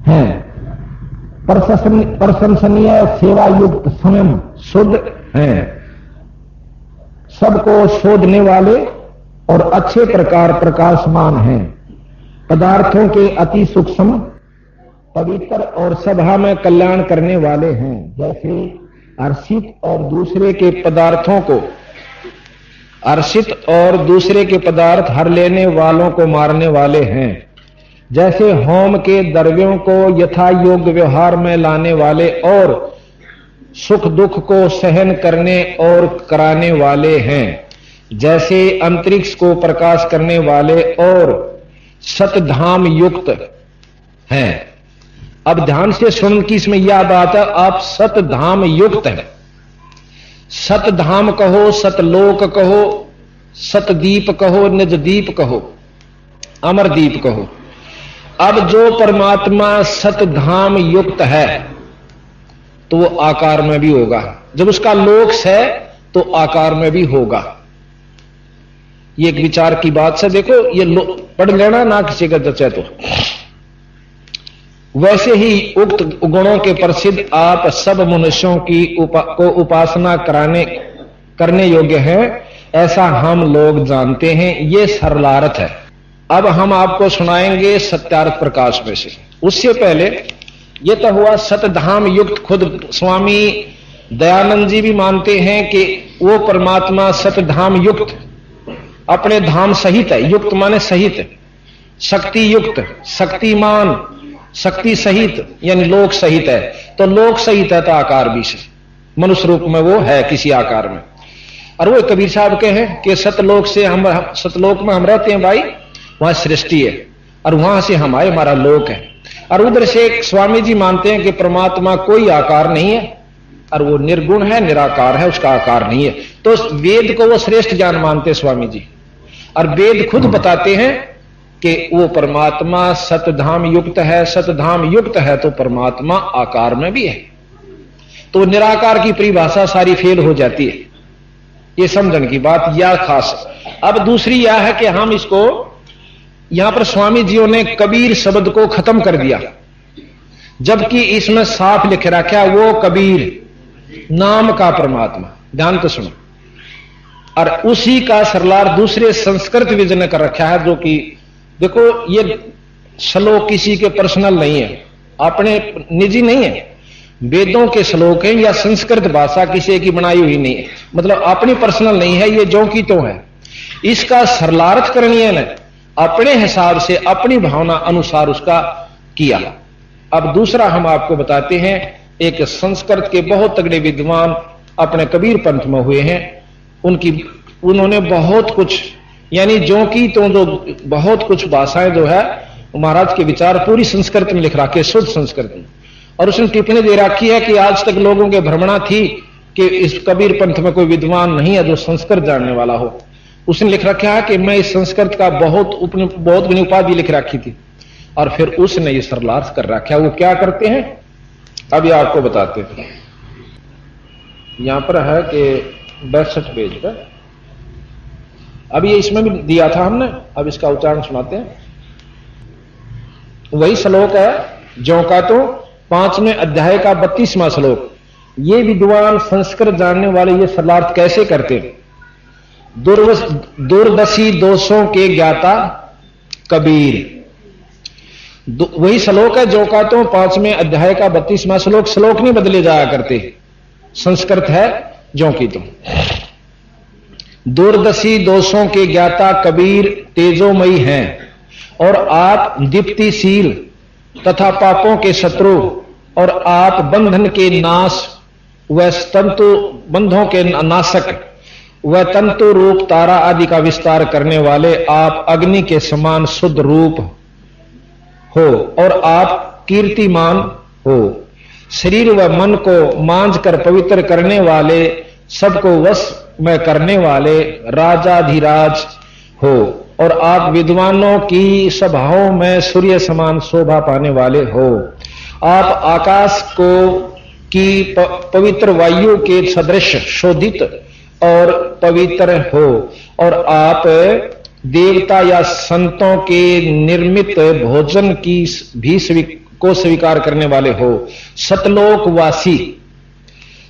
हैं। प्रशंसनीय, सेवा युक्त, स्वयं शुद्ध हैं, सबको शोधने वाले और अच्छे प्रकार प्रकाशमान हैं, पदार्थों के अति सूक्ष्म, पवित्र और सभा में कल्याण करने वाले हैं। जैसे अर्षित और दूसरे के पदार्थों को, अर्षित और दूसरे के पदार्थ हर लेने वालों को मारने वाले हैं। जैसे होम के द्रव्यों को यथा योग्य व्यवहार में लाने वाले और सुख दुख को सहन करने और कराने वाले हैं। जैसे अंतरिक्ष को प्रकाश करने वाले और सतधाम युक्त हैं। अब ध्यान से सुन कि इसमें यह बात है, आप सतधाम युक्त हैं। सतधाम कहो, सतलोक कहो, सतदीप कहो, निजदीप कहो, अमरदीप कहो। अब जो परमात्मा सतधाम युक्त है तो वो आकार में भी होगा, जब उसका लोक है तो आकार में भी होगा। ये एक विचार की बात से देखो, ये पढ़ लेना ना किसी का जचे तो। वैसे ही उक्त गुणों के प्रसिद्ध आप सब मनुष्यों की को उपासना करने योग्य हैं, ऐसा हम लोग जानते हैं। ये सरलार्थ है। अब हम आपको सुनाएंगे सत्यार्थ प्रकाश में से। उससे पहले ये तो हुआ सतधाम युक्त। खुद स्वामी दयानंद जी भी मानते हैं कि वो परमात्मा सतधाम युक्त, अपने धाम सहित है। युक्त माने सहित, शक्ति युक्त, शक्तिमान, शक्ति सहित यानी लोक सहित है। तो लोक सहित है तो आकार भी से मनुष्य रूप में वो है किसी आकार में। और वो कबीर साहब के हैं कि सतलोक से हम, सतलोक में हम रहते हैं भाई, वहां सृष्टि है और वहां से हम आए, हमारा लोक है। और उधर से स्वामी जी मानते हैं कि परमात्मा कोई आकार नहीं है और वो निर्गुण है, निराकार है, उसका आकार नहीं है। तो वेद को वो श्रेष्ठ ज्ञान मानते स्वामी जी। और वेद खुद बताते हैं कि वो परमात्मा सतधाम युक्त है। सतधाम युक्त है तो परमात्मा आकार में भी है। तो निराकार की परिभाषा सारी फेल हो जाती है। ये समझने की बात यह खास। अब दूसरी यह है कि हम इसको यहां पर स्वामी जियों ने कबीर शब्द को खत्म कर दिया, जबकि इसमें साफ लिख रखा वो कबीर नाम का परमात्मा। ध्यान तो सुनो। और उसी का सरलार दूसरे संस्कृत विजय ने कर रखा है, जो कि देखो ये श्लोक किसी के पर्सनल नहीं है, अपने निजी नहीं है, वेदों के श्लोक है या संस्कृत भाषा किसी की बनाई हुई नहीं है, मतलब अपनी पर्सनल नहीं है, ये जो की तो है। इसका सरलार्थ करणीय ने अपने हिसाब से अपनी भावना अनुसार उसका किया। अब दूसरा हम आपको बताते हैं, एक संस्कृत के बहुत तगड़े विद्वान अपने कबीर पंथ में हुए हैं, उन्होंने बहुत कुछ यानी जो की तो जो बहुत कुछ भाषाएं जो है महाराज के विचार पूरी संस्कृत में लिख रखे, शुद्ध संस्कृत में। और उसने टिप्पणी दे रखी है कि आज तक लोगों के भ्रमणा थी कि इस कबीर पंथ में कोई विद्वान नहीं है जो संस्कृत जानने वाला हो। उसने लिख रखा है कि मैं इस संस्कृत का बहुत बड़ी उपाधि लिख रखी थी। और फिर उसने ये सरलार्थ कर रखा है। वो क्या करते हैं अब ये आपको बताते हैं। यहां पर है कि 62 पेज पर, अब ये इसमें भी दिया था हमने, अब इसका उच्चारण सुनाते हैं। वही श्लोक है जो का तो 5वें अध्याय का 32वां श्लोक। ये विद्वान संस्कृत जानने वाले ये सरलार्थ कैसे करते हैं। दूरदर्शी दोषों के ज्ञाता कबीर, वही श्लोक है जो का तो 5वें अध्याय का 32वां श्लोक। श्लोक नहीं बदले जाया करते, संस्कृत है जो की तुम। दूरदर्शी दोषों के ज्ञाता कबीर तेजोमयी हैं और आप दीप्तिशील तथा पापों के शत्रु, और आप बंधन के नाश व तंतु बंधों के नाशक व तंतु रूप तारा आदि का विस्तार करने वाले, आप अग्नि के समान शुद्ध रूप हो और आप कीर्तिमान हो। शरीर व मन को मांझ कर पवित्र करने वाले, सबको वश में करने वाले राजाधिराज हो और आप विद्वानों की सभाओं में सूर्य समान शोभा पाने वाले हो। आप आकाश को की पवित्र वायु के सदृश शोधित और पवित्र हो और आप देवता या संतों के निर्मित भोजन की भी को स्वीकार करने वाले हो, सतलोकवासी,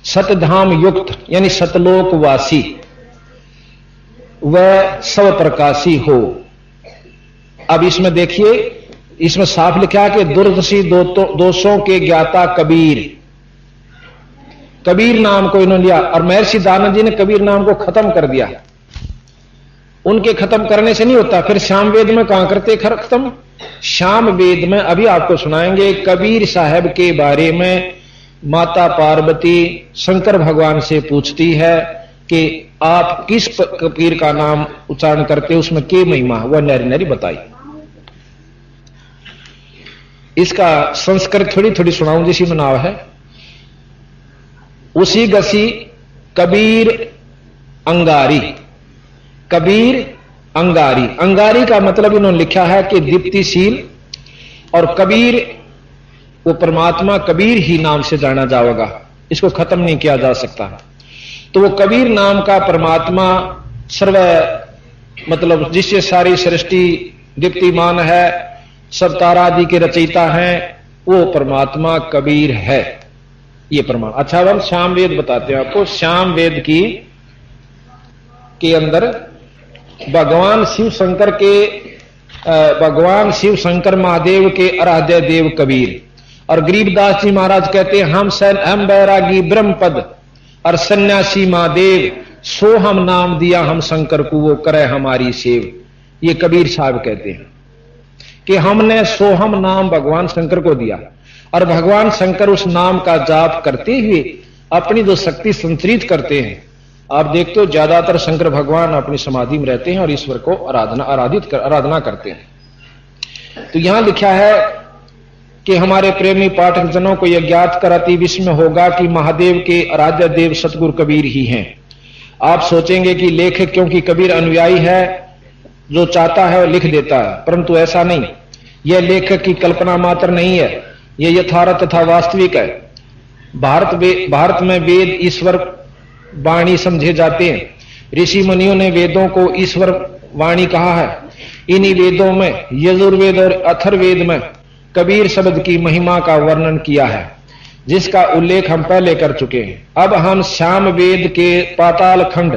सतधाम युक्त यानी सतलोकवासी, वह सब प्रकाशी हो। अब इसमें देखिए, इसमें साफ लिखा कि दुर्दशी दोषों के ज्ञाता कबीर, कबीर नाम को इन्होंने लिया और महर्षि दानव जी ने कबीर नाम को खत्म कर दिया। उनके खत्म करने से नहीं होता, फिर श्याम वेद में कहां करते खत्म? श्याम वेद में अभी आपको सुनाएंगे कबीर साहब के बारे में। माता पार्वती शंकर भगवान से पूछती है कि आप किस कबीर का नाम उच्चारण करते, उसमें के महिमा, वह नरी नरी बताई। इसका संस्कृत थोड़ी थोड़ी सुनाऊं जिसी में नाव है। उसी गसी कबीर अंगारी, कबीर अंगारी, अंगारी का मतलब इन्होंने लिखा है कि दीप्तिशील, और कबीर वो परमात्मा कबीर ही नाम से जाना जाएगा, इसको खत्म नहीं किया जा सकता। तो वो कबीर नाम का परमात्मा सर्व मतलब जिससे सारी सृष्टि दीप्तिमान है, सब तारादि के रचयिता हैं, वो परमात्मा कबीर है, ये प्रमाण। अच्छा, अब हम श्याम वेद बताते हैं आपको। श्याम वेद के अंदर भगवान शिव शंकर महादेव के आराध्य देव कबीर, और गरीबदास जी महाराज कहते हैं हम बैरागी ब्रह्म पद और सन्यासी महादेव, सो हम नाम दिया हम शंकर को, वो करे हमारी सेव। ये कबीर साहब कहते हैं कि हमने सोहम नाम भगवान शंकर को दिया, और भगवान शंकर उस नाम का जाप करते हुए अपनी जो शक्ति संतरित करते हैं। आप देखते हो ज्यादातर शंकर भगवान अपनी समाधि में रहते हैं और ईश्वर को आराधना करते हैं। तो यहां लिखा है कि हमारे प्रेमी पाठक जनों को यह ज्ञात कर अति विस्मय होगा कि महादेव के आराध्य देव सतगुरु कबीर ही हैं। आप सोचेंगे कि लेखक क्योंकि कबीर अनुयायी है, जो चाहता है वो लिख देता है, परंतु ऐसा नहीं। यह लेखक की कल्पना मात्र नहीं है, यह यथार्थ तथा वास्तविक है। भारत में वेद ईश्वर वाणी समझे जाते हैं। ऋषि मुनियों ने वेदों को ईश्वर वाणी कहा है। इन्हीं वेदों में यजुर्वेद और अथर्ववेद में कबीर शब्द की महिमा का वर्णन किया है, जिसका उल्लेख हम पहले कर चुके हैं। अब हम श्याम वेद के पाताल खंड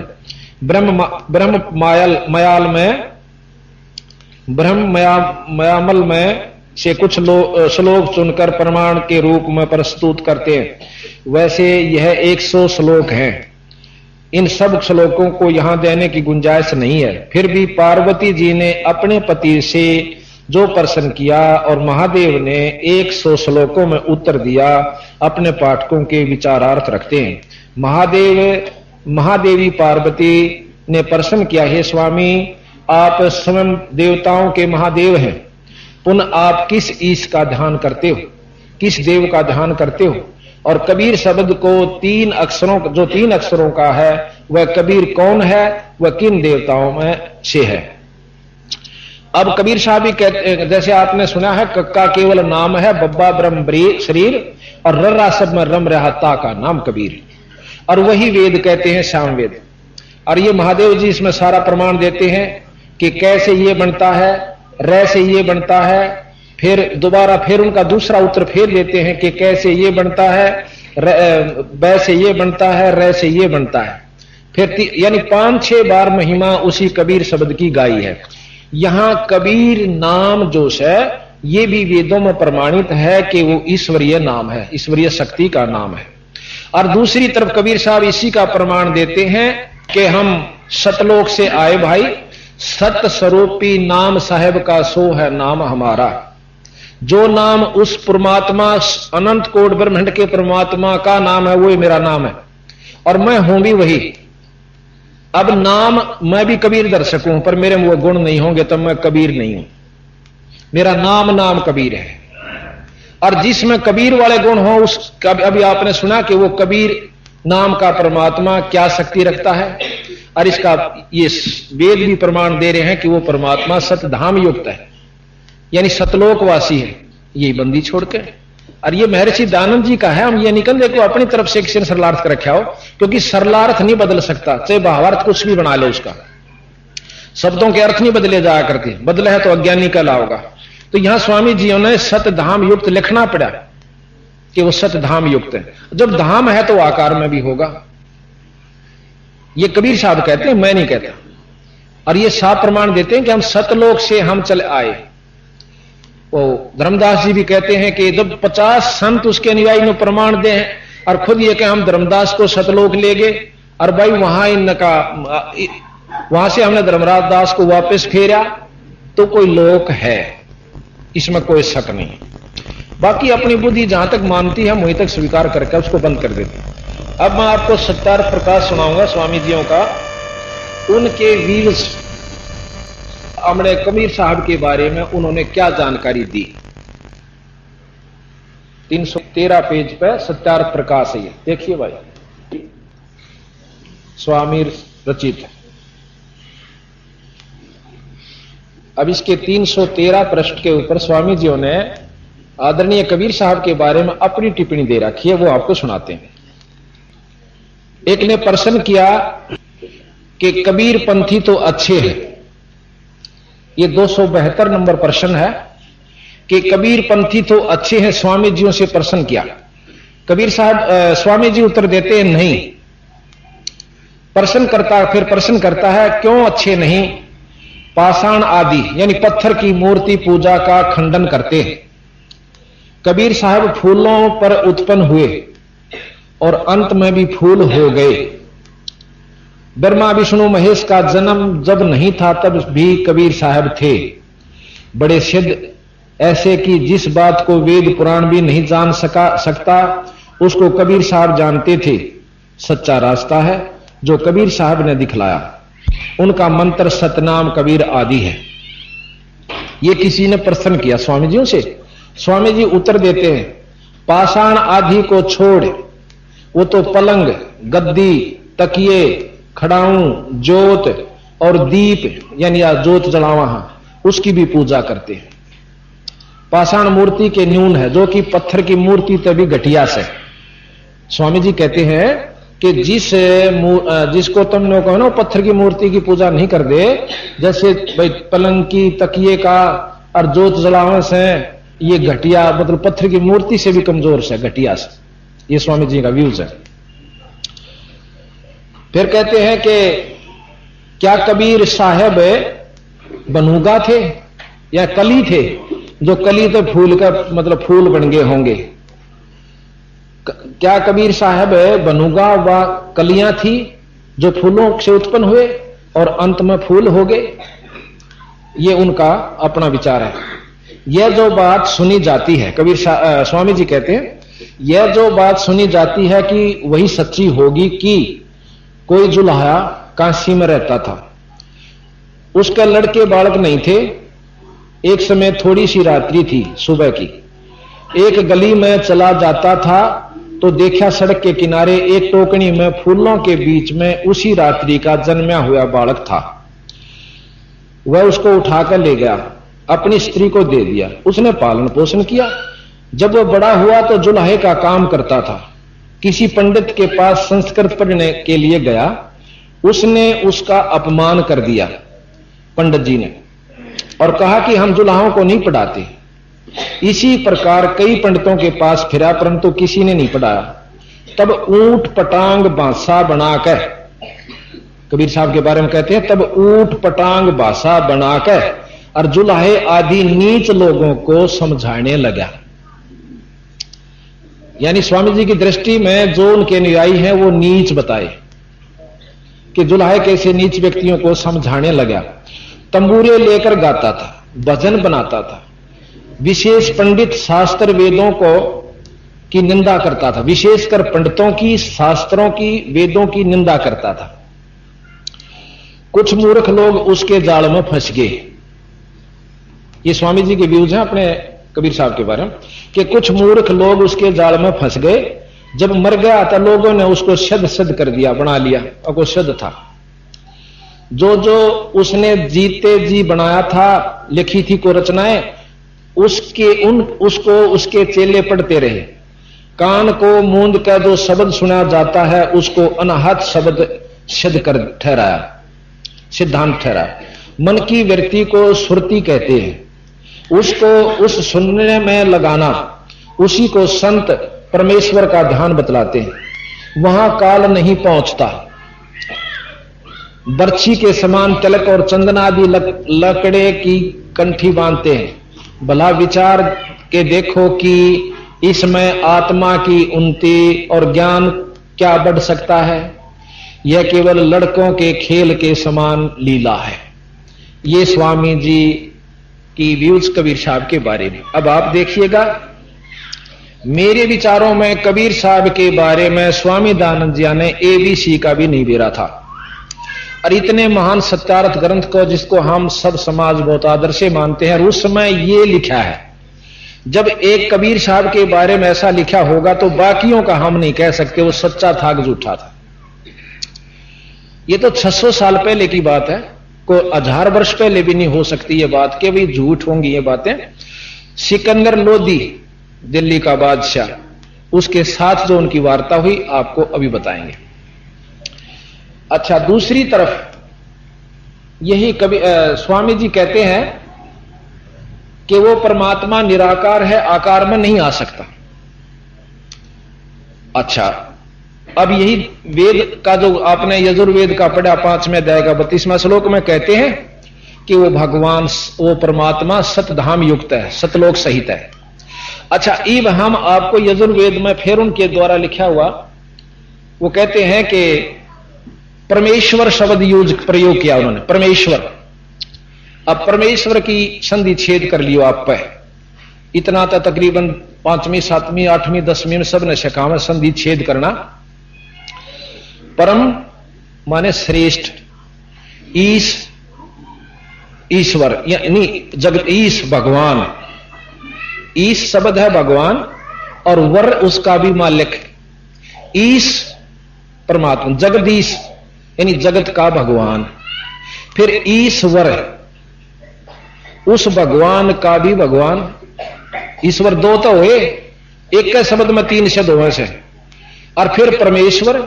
ब्रह्मयामल में से कुछ श्लोक चुनकर प्रमाण के रूप में प्रस्तुत करते हैं। वैसे यह 100 श्लोक हैं। इन सब श्लोकों को यहां देने की गुंजाइश नहीं है। फिर भी पार्वती जी ने अपने पति से जो प्रश्न किया और महादेव ने 100 श्लोकों में उत्तर दिया, अपने पाठकों के विचारार्थ रखते हैं। महादेवी पार्वती ने प्रश्न किया, हे स्वामी, आप स्वयं देवताओं के महादेव हैं, पुनः आप किस ईश का ध्यान करते हो, किस देव का ध्यान करते हो? और कबीर शब्द को 3 अक्षरों का है, वह कबीर कौन है, वह किन देवताओं में से है? अब कबीर साहब भी कहते, जैसे आपने सुना है, कक्का केवल नाम है, बब्बा ब्रह्म शरीर, और रर्रा सब में रम रहता का नाम कबीर। और वही वेद कहते हैं श्याम वेद। और ये महादेव जी इसमें सारा प्रमाण देते हैं कि कैसे ये बनता है, रे से ये बनता है, फिर दोबारा फिर उनका दूसरा उत्तर फिर देते हैं कि कैसे ये बनता है, बै से ये बनता है, रे से ये बनता है। फिर यानी 5-6 बार महिमा उसी कबीर शब्द की गाई है। यहां कबीर नाम जो है, ये भी वेदों में प्रमाणित है कि वो ईश्वरीय नाम है, ईश्वरीय शक्ति का नाम है। और दूसरी तरफ कबीर साहब इसी का प्रमाण देते हैं कि हम सतलोक से आए भाई, सत स्वरूपी नाम साहेब का सो है नाम हमारा। जो नाम उस परमात्मा अनंत कोट ब्रह्मांड के परमात्मा का नाम है, वो ही मेरा नाम है, और मैं हूं भी वही। अब नाम मैं भी कबीर दर्शक हूं, पर मेरे में वो गुण नहीं होंगे तब मैं कबीर नहीं हूं। मेरा नाम कबीर है, और जिसमें कबीर वाले गुण हो उस अभी आपने सुना कि वो कबीर नाम का परमात्मा क्या शक्ति रखता है, और इसका ये वेद भी प्रमाण दे रहे हैं कि वो परमात्मा सतधाम युक्त है, यानी सतलोकवासी है, यही बंदी छोड़ के। और ये महर्षि दानव जी का है। हम ये निकल देखो अपनी तरफ से एक सरलार्थ कर रखा हो, क्योंकि सरलार्थ नहीं बदल सकता, चाहे भावार्थ कुछ भी बना ले, उसका शब्दों के अर्थ नहीं बदले जाया करते, बदले है तो अज्ञानी कहलाओगा। तो यहां स्वामी जियों ने सतधाम युक्त लिखना पड़ा कि वो सतधाम युक्त है। जब धाम है तो आकार में भी होगा। ये कबीर साहब कहते हैं, मैं नहीं कहता। और ये साफ प्रमाण देते हैं कि हम सतलोक से हम चले आए। वो धर्मदास जी भी कहते हैं कि जब 50 संत उसके अनुयायी में प्रमाण दे हैं और खुद ये कि हम धर्मदास को सतलोक ले गए और भाई वहां इनका वहां से हमने धर्मराज दास को वापस फेरा, तो कोई लोक है, इसमें कोई शक नहीं। बाकी अपनी बुद्धि जहां तक मानती है वहीं तक स्वीकार करके उसको बंद कर देती है। अब मैं आपको सत्यार प्रकाश सुनाऊंगा स्वामी जियों का। उनके वीर हमने कबीर साहब के बारे में उन्होंने क्या जानकारी दी। 313 पेज पे सत्यार प्रकाश है, देखिए भाई, स्वामी रचित। अब इसके 313 पृष्ठ के ऊपर स्वामी जी ने आदरणीय कबीर साहब के बारे में अपनी टिप्पणी दे रखी है, वो आपको सुनाते हैं। एक ने प्रश्न किया कि कबीर पंथी तो अच्छे हैं। ये 272 नंबर प्रश्न है कि कबीर पंथी तो अच्छे हैं, स्वामी जियों से प्रश्न किया। कबीर साहब स्वामी जी उत्तर देते हैं नहीं। फिर प्रश्न करता है क्यों अच्छे नहीं? पाषाण आदि यानी पत्थर की मूर्ति पूजा का खंडन करते हैं। कबीर साहब फूलों पर उत्पन्न हुए और अंत में भी फूल हो गए। ब्रह्मा विष्णु महेश का जन्म जब नहीं था तब भी कबीर साहब थे। बड़े सिद्ध ऐसे कि जिस बात को वेद पुराण भी नहीं जान सकता उसको कबीर साहब जानते थे। सच्चा रास्ता है जो कबीर साहब ने दिखलाया। उनका मंत्र सतनाम कबीर आदि है। ये किसी ने प्रश्न किया स्वामी जियों से। स्वामी जी उत्तर देते हैं पाषाण आदि को छोड़, वो तो पलंग, गद्दी, तकिए, खड़ाऊं, जोत और दीप यानी जोत जलावा उसकी भी पूजा करते हैं। पाषाण मूर्ति के न्यून है जो कि पत्थर की मूर्ति तभी घटिया से। स्वामी जी कहते हैं कि जिसको तुमने कहो ना पत्थर की मूर्ति की पूजा नहीं कर दे, जैसे भाई पलंग की, तकिए का और जोत जलावे से, ये घटिया मतलब पत्थर की मूर्ति से भी कमजोर से, घटिया से। ये स्वामी जी का व्यूज है। फिर कहते हैं कि क्या कबीर साहब बनूगा थे या कली थे? जो कली तो फूल का मतलब फूल बन गए होंगे। क्या कबीर साहब बनूगा व कलियां थी जो फूलों से उत्पन्न हुए और अंत में फूल हो गए? ये उनका अपना विचार है। यह जो बात सुनी जाती है, कबीर स्वामी जी कहते हैं यह जो बात सुनी जाती है कि वही सच्ची होगी कि कोई जुल्हा काशी में रहता था। उसके लड़के बालक नहीं थे। एक समय थोड़ी सी रात्रि थी सुबह की। एक गली में चला जाता था तो देखा सड़क के किनारे एक टोकनी में फूलों के बीच में उसी रात्रि का जन्मा हुआ बालक था। वह उसको उठाकर ले गया, अपनी स्त्री को दे दिया। उसने पालन पोषण किया। जब वह बड़ा हुआ तो जुल्हे का काम करता था। किसी पंडित के पास संस्कृत पढ़ने के लिए गया। उसने उसका अपमान कर दिया पंडित जी ने और कहा कि हम जुल्हों को नहीं पढ़ाते। इसी प्रकार कई पंडितों के पास फिरा परंतु किसी ने नहीं पढ़ाया। तब ऊंट पटांग बासा बनाकर, कबीर साहब के बारे में कहते हैं, तब ऊंट पटांग बासा बनाकर और जुल्हे आदि नीच लोगों को समझाने लगा। यानी स्वामी जी की दृष्टि में जो उनके अनुयायी हैं वो नीच बताए कि जुल्हे कैसे नीच व्यक्तियों को समझाने लगा। तंबूरे लेकर गाता था, भजन बनाता था। विशेष पंडित शास्त्र वेदों को की निंदा करता था। विशेषकर पंडितों की, शास्त्रों की, वेदों की निंदा करता था। कुछ मूर्ख लोग उसके जाल में फंस गए। ये स्वामी जी के व्यूज हैं अपने कबीर साहब के बारे में कि कुछ मूर्ख लोग उसके जाल में फंस गए। जब मर गया तो लोगों ने उसको शद कर दिया, बना लिया और वो शद था। जो उसने जीते जी बनाया था, लिखी थी को रचनाएं, उसको उसके चेले पढ़ते रहे। कान को मूंद कर जो शब्द सुना जाता है उसको अनाहत शब्द सिद्ध कर ठहराया, सिद्धांत ठहराया। मन की वृत्ति को सुरती कहते हैं। उसको उस सुनने में लगाना, उसी को संत परमेश्वर का ध्यान बतलाते हैं। वहां काल नहीं पहुंचता। बर्छी के समान तिलक और चंदन आदि लकड़े की कंठी बांधते हैं। भला विचार के देखो कि इसमें आत्मा की उन्नति और ज्ञान क्या बढ़ सकता है? यह केवल लड़कों के खेल के समान लीला है। ये स्वामी जी की व्यूज कबीर साहब के बारे में। अब आप देखिएगा, मेरे विचारों में कबीर साहब के बारे में स्वामी दयानंद जी ने ABC का भी नहीं बेरा था। और इतने महान सत्यार्थ ग्रंथ को, जिसको हम सब समाज बहुत आदर से मानते हैं, उस समय ये लिखा है। जब एक कबीर साहब के बारे में ऐसा लिखा होगा तो बाकियों का हम नहीं कह सकते वो सच्चा था कि झूठा था। ये तो 600 साल पहले की बात है, को 1000 वर्ष पहले भी नहीं हो सकती ये बात कि भाई झूठ होंगी ये बातें। सिकंदर लोदी, दिल्ली का बादशाह, उसके साथ जो उनकी वार्ता हुई आपको अभी बताएंगे। अच्छा, दूसरी तरफ यही स्वामी जी कहते हैं कि वो परमात्मा निराकार है, आकार में नहीं आ सकता। अच्छा, अब यही वेद का जो आपने यजुर्वेद का पढ़ा 5वें अध्याय का 32वां श्लोक में कहते हैं कि वो भगवान, वो परमात्मा सतधाम युक्त है, सतलोक सहित है। अच्छा, इब हम आपको यजुर्वेद में फिर उनके द्वारा लिखा हुआ, वो कहते हैं कि परमेश्वर शब्द प्रयोग किया उन्होंने, परमेश्वर। अब परमेश्वर की संधि छेद कर लियो आप पे, इतना तो तकरीबन 5वीं 7वीं 8वीं 10वीं में सब ने सिखा में संधि छेद करना। परम माने श्रेष्ठ, ईश्वर यानी जगत, ईश भगवान, ईश शब्द है भगवान और वर उसका भी मालिक। ईश परमात्मा, जगदीश यानी जगत का भगवान, फिर ईश्वर उस भगवान का भी भगवान। ईश्वर 2 तो हुए, एक के शब्द में 3 शब्द हुए से। और फिर परमेश्वर,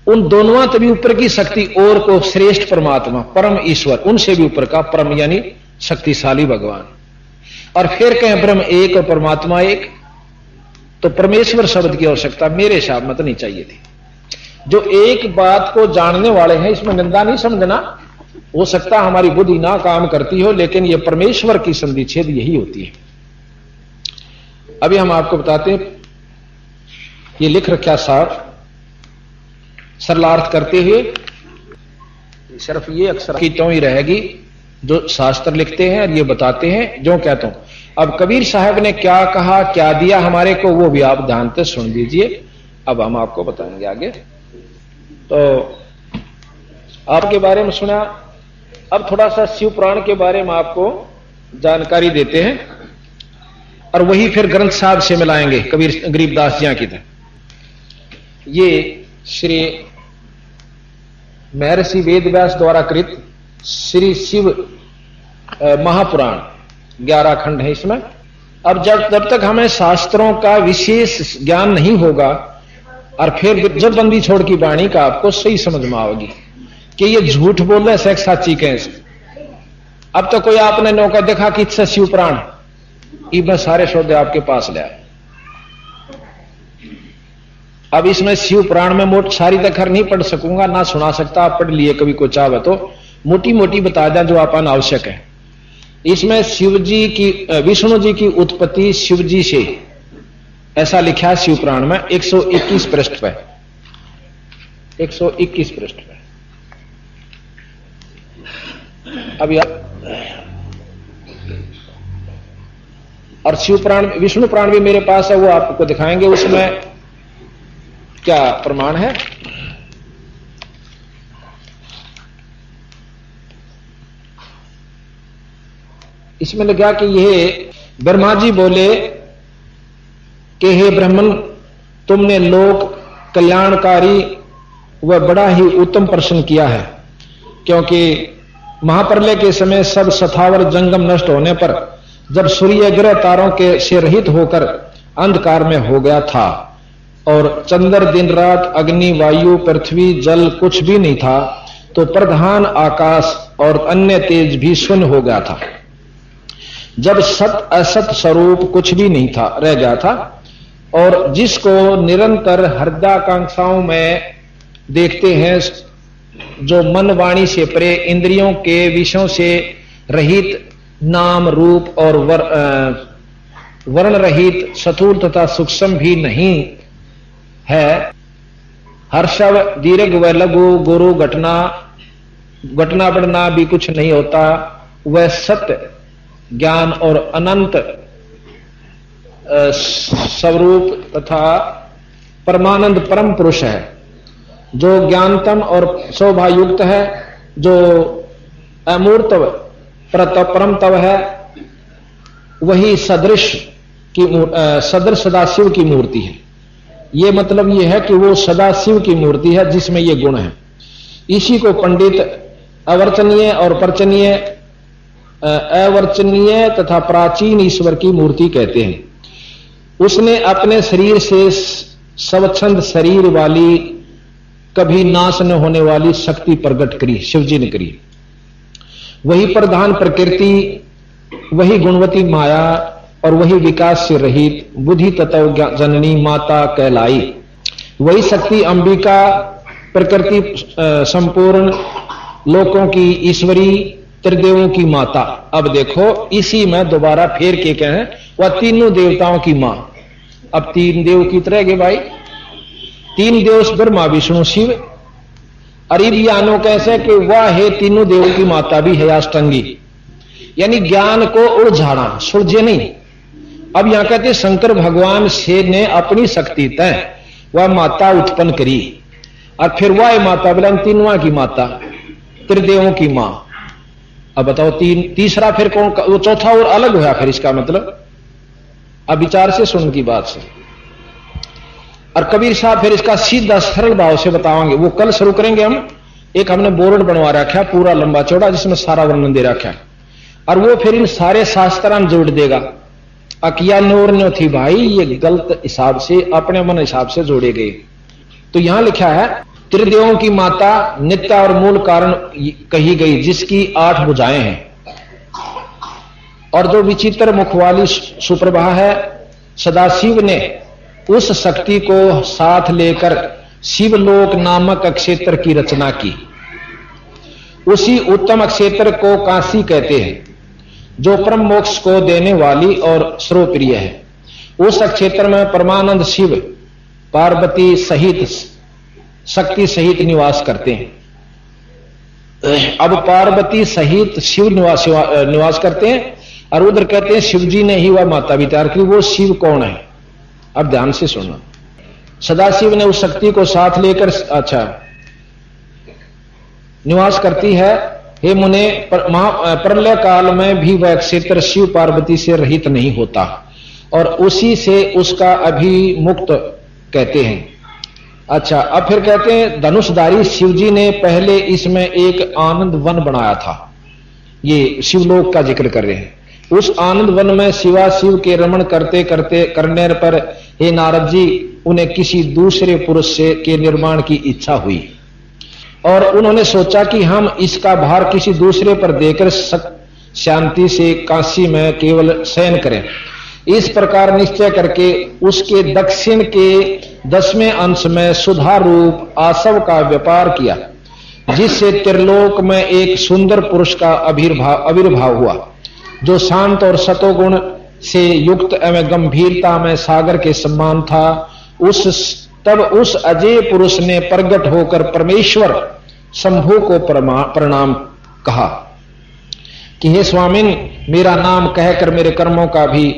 उन दोनों से भी ऊपर की शक्ति और को श्रेष्ठ परमात्मा, परम ईश्वर, उनसे भी ऊपर का परम यानी शक्तिशाली भगवान। और फिर कहें ब्रह्म एक और परमात्मा एक, तो परमेश्वर शब्द की आवश्यकता मेरे हिसाब में तो नहीं चाहिए थी। जो एक बात को जानने वाले हैं, इसमें निंदा नहीं समझना, हो सकता हमारी बुद्धि ना काम करती हो, लेकिन यह परमेश्वर की संधि छेद यही होती है। अभी हम आपको बताते हैं, ये लिख रखा सार सरलार्थ करते हुए, सिर्फ ये अक्षर की तो ही रहेगी जो शास्त्र लिखते हैं और ये बताते हैं जो कहता हूं। अब कबीर साहब ने क्या कहा, क्या दिया हमारे को, वो भी आप ध्यान से सुन लीजिए। अब हम आपको बताएंगे आगे। तो आपके बारे में सुना, अब थोड़ा सा शिव पुराण के बारे में आपको जानकारी देते हैं और वही फिर ग्रंथ साहब से मिलाएंगे कबीर गरीबदास जी की तरह। ये श्री महर्षि वेदव्यास द्वारा कृत श्री शिव महापुराण 11 खंड है इसमें। अब जब तक हमें शास्त्रों का विशेष ज्ञान नहीं होगा और फिर जब बंदी छोड़ की वाणी का आपको सही समझ में आएगी कि ये झूठ बोल रहे सेक्स साची कैसे। अब तो कोई आपने नौका देखा कि इससे शिव पुराण, ये मैं सारे शोध आपके पास ले आया। अब इसमें शिव पुराण में मोट सारी तक नहीं पढ़ सकूंगा, ना सुना सकता, आप पढ़ लिए कभी को चाहे तो मोटी मोटी बता दें जो आपन आवश्यक है। इसमें शिव जी की, विष्णु जी की उत्पत्ति शिव जी से, ऐसा लिखा है शिव पुराण में 121 पृष्ठ पे, 121 पृष्ठ पे। अब यार, और शिव पुराण, विष्णु पुराण भी मेरे पास है, वो आपको दिखाएंगे उसमें क्या प्रमाण है। इसमें लगा कि यह ब्रह्मा जी बोले कि हे ब्राह्मण, तुमने लोक कल्याणकारी व बड़ा ही उत्तम प्रश्न किया है, क्योंकि महाप्रलय के समय सब सथावर जंगम नष्ट होने पर जब सूर्य ग्रह तारों के से रहित होकर अंधकार में हो गया था और चंद्र दिन रात, अग्नि, वायु, पृथ्वी, जल कुछ भी नहीं था, तो प्रधान आकाश और अन्य तेज भी शून्य हो गया था। जब सत असत स्वरूप कुछ भी नहीं था, रह गया था, और जिसको निरंतर हृदयाकांक्षाओं में देखते हैं, जो मन वाणी से परे इंद्रियों के विषयों से रहित, नाम रूप और वर्ण रहित, स्थूल तथा सूक्ष्म भी नहीं है, हर्षव दीर्घ व लघु गुरु घटना बढ़ना भी कुछ नहीं होता, वह सत्य ज्ञान और अनंत स्वरूप तथा परमानंद परम पुरुष है, जो ज्ञानतम और शोभायुक्त है, जो अमूर्त परमतव है, वही सदृश सदाशिव की मूर्ति है। ये मतलब ये है कि वो सदाशिव की मूर्ति है जिसमें ये गुण है। इसी को पंडित अवर्चनीय और पर्चनीय, अवर्चनीय तथा प्राचीन ईश्वर की मूर्ति कहते हैं। उसने अपने शरीर से स्वच्छंद शरीर वाली, कभी नाश न होने वाली शक्ति प्रकट करी, शिवजी ने करी। वही प्रधान प्रकृति, वही गुणवती माया और वही विकास से रहित बुद्धि तत्व जननी माता कहलाई। वही शक्ति अंबिका, प्रकृति संपूर्ण लोकों की ईश्वरी, त्रिदेवों की माता। अब देखो इसी में दोबारा फेर के कहें, वह तीनों देवताओं की मां। अब तीन देव की तरह के भाई, तीन देव ब्रह्मा विष्णु शिव। अरिब यानो कैसे कि वह है तीनों देवों की माता भी है, अष्टांगी, यानी ज्ञान को उलझाना, सुलझे नहीं। अब यहां कहते शंकर भगवान से ने अपनी शक्ति तय वह माता उत्पन्न करी, और फिर वह माता बोला तीनों की माता, त्रिदेवों की मां। अब बताओ तीसरा फिर कौन, वो चौथा और अलग हुआ फिर इसका मतलब। अब विचार से सुन की बात से। और कबीर साहब फिर इसका सीधा सरल भाव से बताओगे, वो कल शुरू करेंगे हम। एक हमने बोर्ड बनवा रखा पूरा लंबा चौड़ा, जिसमें सारा वर्णन दे रखा है, और वो फिर इन सारे शास्त्रां जोड़ देगा। अकिया नोर नो थी भाई, ये गलत हिसाब से, अपने मन हिसाब से जोड़े गए। तो यहां लिखा है त्रिदेवों की माता नित्य और मूल कारण कही गई, जिसकी 8 भुजाएं हैं, और जो विचित्र मुख वाली सुप्रभा है। सदाशिव ने उस शक्ति को साथ लेकर शिवलोक नामक क्षेत्र की रचना की। उसी उत्तम क्षेत्र को काशी कहते हैं, जो परम मोक्ष को देने वाली और सर्वप्रिय है। उस क्षेत्र में परमानंद शिव पार्वती सहित, शक्ति सहित निवास करते हैं। अब पार्वती सहित शिव निवास करते हैं, और उधर कहते हैं शिवजी ने ही वह माता भी तैयार की। वो शिव कौन है, अब ध्यान से सुनना। सदाशिव ने उस शक्ति को साथ लेकर, अच्छा, निवास करती है। हे मुने, प्रलय काल में भी वह क्षेत्र शिव पार्वती से रहित नहीं होता, और उसी से उसका अभिमुक्त कहते हैं। अच्छा, अब फिर कहते हैं धनुषधारी शिवजी ने पहले इसमें एक आनंद वन बनाया था। ये शिवलोक का जिक्र कर रहे हैं। उस आनंद वन में शिवा शिव के रमण करते करते करने पर हे नारद जी, उन्हें किसी दूसरे पुरुष से के निर्माण की इच्छा हुई, और उन्होंने सोचा कि हम इसका भार किसी दूसरे पर देकर शांति से काशी में केवल शयन करें। इस प्रकार निश्चय करके उसके दक्षिण के 10वें अंश में सुधा रूप आसव का व्यापार किया, जिससे त्रिलोक में एक सुंदर पुरुष का आविर्भाव हुआ, जो शांत और सतोगुण से युक्त एवं गंभीरता में सागर के समान था। तब उस अजय पुरुष ने प्रकट होकर परमेश्वर शंभु को प्रणाम कहा कि हे स्वामिन, मेरा नाम कहकर मेरे कर्मों का भी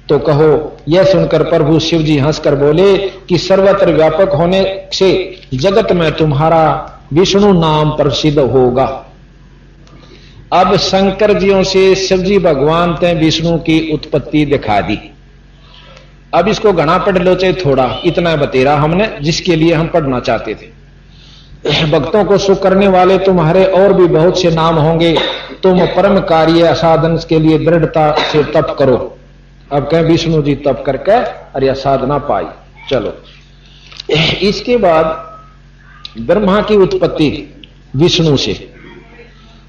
तो कहो। यह सुनकर प्रभु शिवजी हंसकर बोले कि सर्वत्र व्यापक होने से जगत में तुम्हारा विष्णु नाम प्रसिद्ध होगा। अब शंकर जियों से शिवजी भगवान ने विष्णु की उत्पत्ति दिखा दी। अब इसको घना पढ़ लो चाहे थोड़ा, इतना बतेरा हमने जिसके लिए हम पढ़ना चाहते थे। भक्तों को सुख करने वाले तुम्हारे और भी बहुत से नाम होंगे, तुम परम कार्य साधन के लिए दृढ़ता से तप करो। अब कहें विष्णु जी तप करके अरे साधना पाई। चलो, इसके बाद ब्रह्मा की उत्पत्ति विष्णु से,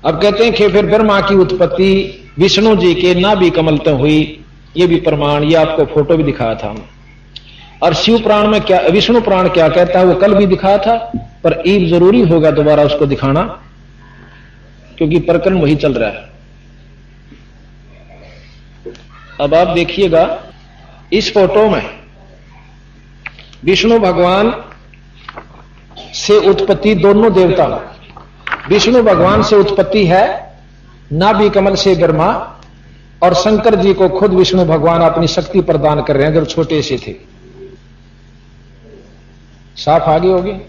अब कहते हैं कि फिर ब्रह्मा की उत्पत्ति विष्णु जी के नाभि कमल तक हुई, ये भी प्रमाण, ये आपको फोटो भी दिखाया था। और शिव पुराण में क्या, विष्णु पुराण क्या कहता है वो कल भी दिखाया था, पर ईब जरूरी होगा दोबारा उसको दिखाना, क्योंकि प्रकरण वही चल रहा है। अब आप देखिएगा इस फोटो में विष्णु भगवान से उत्पत्ति दोनों देवता, विष्णु भगवान से उत्पत्ति है नाभि कमल से ब्रह्मा, और शंकर जी को खुद विष्णु भगवान अपनी शक्ति प्रदान कर रहे हैं जब छोटे से थे। साफ आगे हो गए।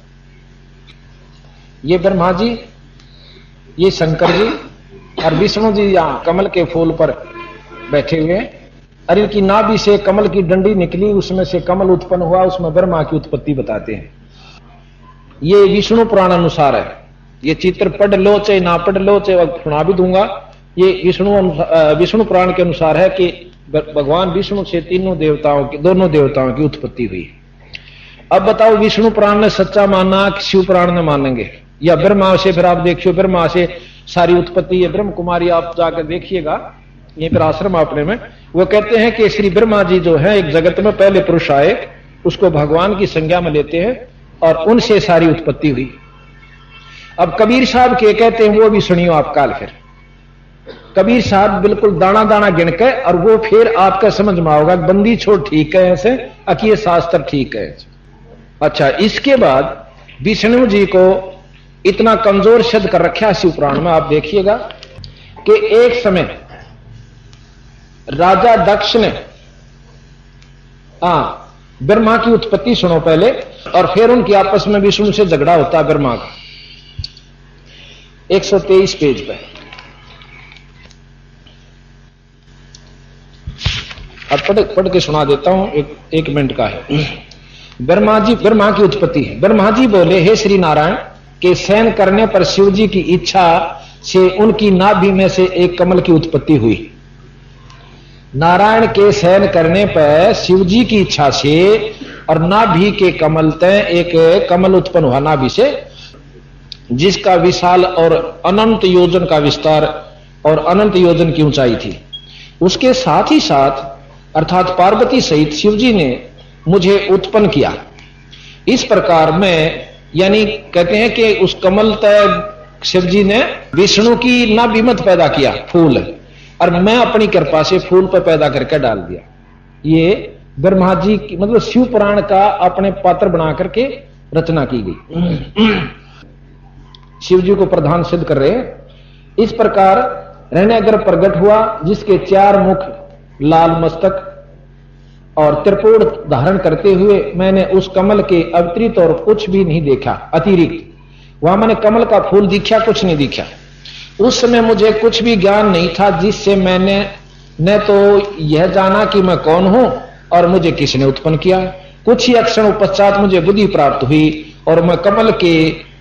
ये ब्रह्मा जी, ये शंकर जी, और विष्णु जी यहां कमल के फूल पर बैठे हुए हैं। और इनकी नाभि से कमल की डंडी निकली, उसमें से कमल उत्पन्न हुआ, उसमें ब्रह्मा की उत्पत्ति बताते हैं। ये विष्णु पुराण अनुसार है। ये चित्र पढ़ लो चाहे ना पढ़ लो, चाहे सुना भी दूंगा, ये विष्णु पुराण के अनुसार है कि भगवान विष्णु से दोनों देवताओं की उत्पत्ति हुई। अब बताओ विष्णु पुराण ने सच्चा माना कि शिव पुराण ने मानेंगे, या ब्रह्मा से? फिर आप देखियो ब्रह्मा से सारी उत्पत्ति है। ब्रह्म कुमारी आप जाकर देखिएगा, यहीं पर आश्रम अपने में, वो कहते हैं कि श्री ब्रह्मा जी जो है एक जगत में पहले पुरुष आए, उसको भगवान की संज्ञा में लेते हैं और उनसे सारी उत्पत्ति हुई। अब कबीर साहब के कहते हैं, वो भी सुनियो आप काल। फिर कबीर साहब बिल्कुल दाना दाना गिन के, और वो फिर आपका समझ में आओगा बंदी छोड़ ठीक है ऐसे, अकीय शास्त्र ठीक है। अच्छा, इसके बाद विष्णु जी को इतना कमजोर सिद्ध कर रखा शिव पुराण में। आप देखिएगा कि एक समय राजा दक्ष ने, ब्रह्मा की उत्पत्ति सुनो पहले, और फिर उनकी आपस में विष्णु से झगड़ा होता है ब्रह्मा का। 123 पेज पे। अब पढ़ के सुना देता हूं, एक मिनट का है। ब्रह्मा की उत्पत्ति है। ब्रह्मा जी बोले, हे श्री नारायण, के शयन करने पर शिव जी की इच्छा से उनकी नाभि में से एक कमल की उत्पत्ति हुई। नारायण के शयन करने पर शिव जी की इच्छा से और नाभि के कमल तय एक कमल उत्पन्न हुआ नाभि से, जिसका विशाल और अनंत योजन का विस्तार और अनंत योजन की ऊंचाई थी। उसके साथ ही साथ अर्थात पार्वती सहित शिव जी ने मुझे उत्पन्न किया। इस प्रकार मैं, यानी कहते हैं कि उस कमल तय शिव जी ने विष्णु की नाभि में पैदा किया फूल, और मैं अपनी कृपा से फूल पर पैदा करके डाल दिया। ये ब्रह्मा जी की, मतलब शिव पुराण का अपने पात्र बना करके रचना की गई। शिव जी को प्रधान सिद्ध कर रहे हैं। इस प्रकार रहनेगर प्रकट हुआ, जिसके 4 मुख, लाल मस्तक और त्रिपुर धारण करते हुए मैंने उस कमल के अतिरिक्त और कुछ भी नहीं देखा। अतिरिक्त वहां मैंने कमल का फूल दिखा, कुछ नहीं दिखा। उस समय मुझे कुछ भी ज्ञान नहीं था, जिससे मैंने न तो यह जाना कि मैं कौन हूं और मुझे किसने उत्पन्न किया। कुछ ही क्षण पश्चात मुझे बुद्धि प्राप्त हुई और मैं कमल के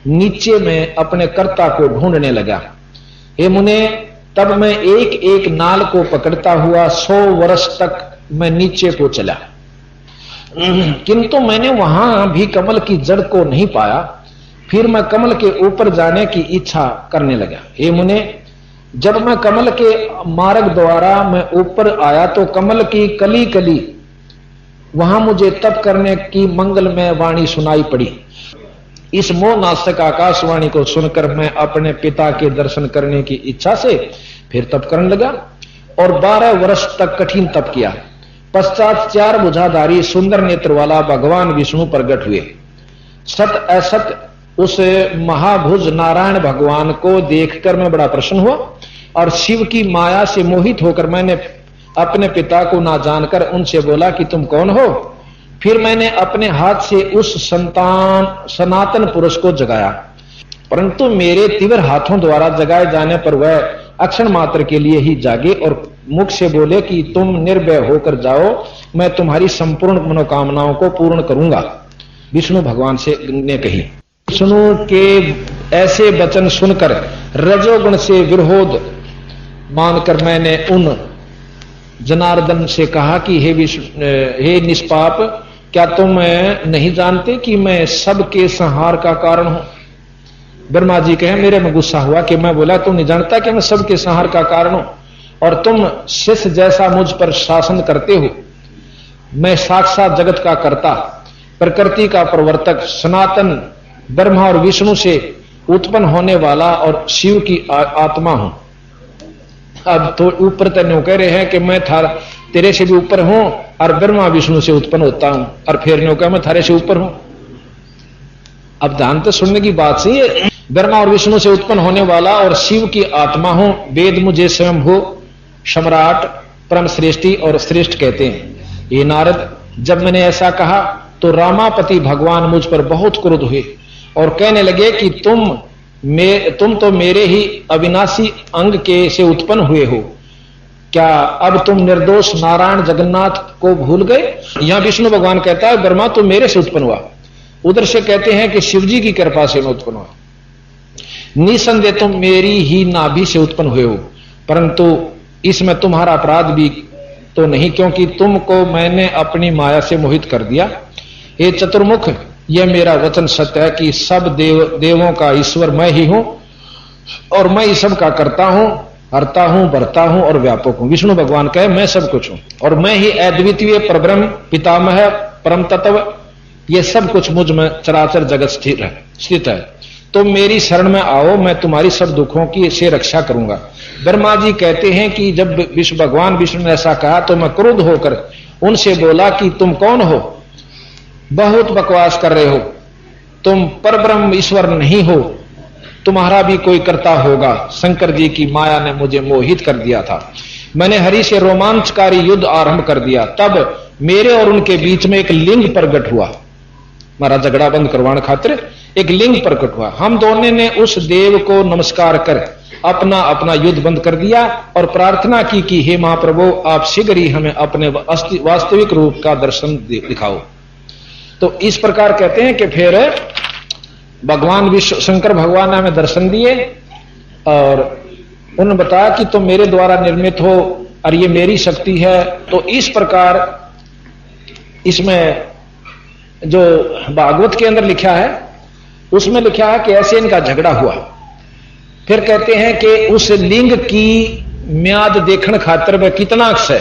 नीचे में अपने कर्ता को ढूंढने लगा। हे मुने, तब मैं एक एक नाल को पकड़ता हुआ 100 वर्ष तक मैं नीचे को चला, किंतु मैंने वहां भी कमल की जड़ को नहीं पाया। फिर मैं कमल के ऊपर जाने की इच्छा करने लगा। हे मुने, जब मैं कमल के मार्ग द्वारा मैं ऊपर आया तो कमल की कली कली वहां मुझे तप करने की मंगलमय वाणी सुनाई पड़ी। इस मोह नाशक आकाशवाणी को सुनकर मैं अपने पिता के दर्शन करने की इच्छा से फिर तप करने लगा और 12 वर्ष तक कठिन तप किया। पश्चात 4 भुजाधारी सुंदर नेत्र वाला भगवान विष्णु प्रकट हुए। सत असत उस महाभुज नारायण भगवान को देखकर मैं बड़ा प्रसन्न हुआ और शिव की माया से मोहित होकर मैंने अपने पिता को ना जानकर उनसे बोला कि तुम कौन हो। फिर मैंने अपने हाथ से उस सनातन पुरुष को जगाया, परंतु मेरे तीव्र हाथों द्वारा जगाए जाने पर वह अक्षण मात्र के लिए ही जागे और मुख से बोले कि तुम निर्भय होकर जाओ, मैं तुम्हारी संपूर्ण मनोकामनाओं को पूर्ण करूंगा। विष्णु भगवान से ने कही। विष्णु के ऐसे वचन सुनकर रजोगुण से विरोध मानकर मैंने उन जनार्दन से कहा कि हे निष्पाप, क्या तुम नहीं जानते कि मैं सबके संहार का कारण हूं? ब्रह्मा जी कहे मेरे में गुस्सा हुआ कि मैं बोला तुम नहीं जानता कि मैं सबके संहार का कारण हूं और तुम शिष्य जैसा मुझ पर शासन करते हो। मैं साक्षात जगत का कर्ता, प्रकृति का प्रवर्तक, सनातन ब्रह्मा और विष्णु से उत्पन्न होने वाला और शिव की आत्मा हूं। अब तो ऊपर तन्यों कह रहे हैं कि मैं तेरे से भी ऊपर हूं और ब्रह्मा विष्णु से उत्पन्न होता हूं, और फिर न्यों कहा मैं थारे से ऊपर हूं। अब ध्यान तो सुनने की बात सही है। ब्रह्मा और विष्णु से उत्पन्न होने वाला और शिव की आत्मा हूं। वेद मुझे स्वयं हो सम्राट, परम श्रेष्ठी और श्रेष्ठ कहते हैं। ये नारद, जब मैंने ऐसा कहा तो रामापति भगवान मुझ पर बहुत क्रुद्ध हुए और कहने लगे कि तुम तो मेरे ही अविनाशी अंग के से उत्पन्न हुए हो। क्या अब तुम निर्दोष नारायण जगन्नाथ को भूल गए? यहां विष्णु भगवान कहता है ब्रह्मा तुम मेरे से उत्पन्न हुआ, उधर से कहते हैं कि शिवजी की कृपा से मैं उत्पन्न हुआ। निसंदेह तुम मेरी ही नाभि से उत्पन्न हुए हो, परंतु इसमें तुम्हारा अपराध भी तो नहीं, क्योंकि तुमको मैंने अपनी माया से मोहित कर दिया। हे चतुर्मुख, यह मेरा वचन सत्य है कि सब देवों का ईश्वर मैं ही हूं और मैं इस सब का करता हूं, हरता हूं, भरता हूं और व्यापक हूं। विष्णु भगवान कहे मैं सब कुछ हूं और मैं ही अद्वितीय परब्रह्म, पितामह, परम तत्व, यह सब कुछ मुझ में चराचर जगत स्थित है। तो मेरी शरण में आओ, मैं तुम्हारी सब दुखों की से रक्षा करूंगा। ब्रह्मा जी कहते हैं कि जब भगवान विष्णु ने ऐसा कहा तो मैं क्रुद्ध होकर उनसे बोला कि तुम कौन हो? बहुत बकवास कर रहे हो, तुम परब्रह्म ईश्वर नहीं हो, तुम्हारा भी कोई कर्ता होगा। शंकर जी की माया ने मुझे मोहित कर दिया था। मैंने हरि से रोमांचकारी युद्ध आरंभ कर दिया, तब मेरे और उनके बीच में एक लिंग प्रकट हुआ। हमारा झगड़ा बंद करवाने खातिर एक लिंग प्रकट हुआ। हम दोनों ने उस देव को नमस्कार कर अपना अपना युद्ध बंद कर दिया और प्रार्थना की कि हे महाप्रभु, आप शीघ्र ही हमें अपने वास्तविक रूप का दर्शन दिखाओ। तो इस प्रकार कहते हैं कि फिर भगवान विश्व शंकर भगवान ने हमें दर्शन दिए और उन्होंने बताया कि तुम मेरे द्वारा निर्मित हो और ये मेरी शक्ति है। तो इस प्रकार इसमें जो भागवत के अंदर लिखा है उसमें लिखा है कि ऐसे इनका झगड़ा हुआ। फिर कहते हैं कि उस लिंग की म्याद देखने खातिर वह कितना अक्ष है।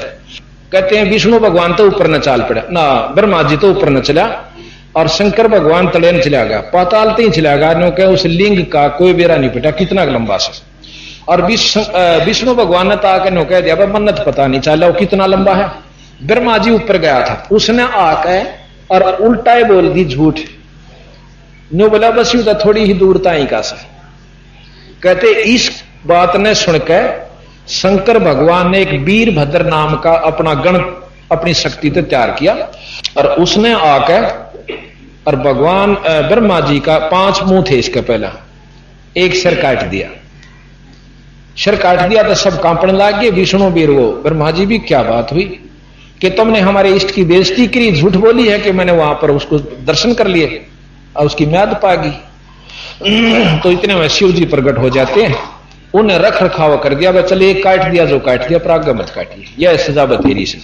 कहते हैं विष्णु भगवान तो ऊपर न चाल पड़ा ना, ब्रह्मा जी तो ऊपर न चला और शंकर भगवान तले न चला गया, पाताल ही चला गया। नो कहे उस लिंग का कोई बेरा नहीं पिटा, कितना लंबा से। और विष्णु भगवान ने ताके नो कह दिया मन्नत पता नहीं चला वो कितना लंबा है। ब्रह्मा जी ऊपर गया था, उसने आके और उल्टा ही बोल दी झूठ। नो बोला बस यू थोड़ी ही दूरता ही का सा। कहते इस बात ने सुनकर शंकर भगवान ने एक वीरभद्र नाम का अपना गण अपनी शक्ति से तैयार किया और उसने आकर और भगवान ब्रह्मा जी का 5 मुंह थे इसके पहला, एक सिर काट दिया। सिर काट दिया तो सब कांपने लग गए। विष्णु वीर वो ब्रह्मा जी भी क्या बात हुई कि तुमने हमारे इष्ट की बेइज्जती करी, झूठ बोली है कि मैंने वहां पर उसको दर्शन कर लिए और उसकी म्याद पागी। तो इतने में शिव जी प्रकट हो जाते हैं, उन्हें रख रखाव कर दिया। चले एक काट दिया जो काट दिया, प्राज्ञ मत काटिए, यह सजा बतेरी से।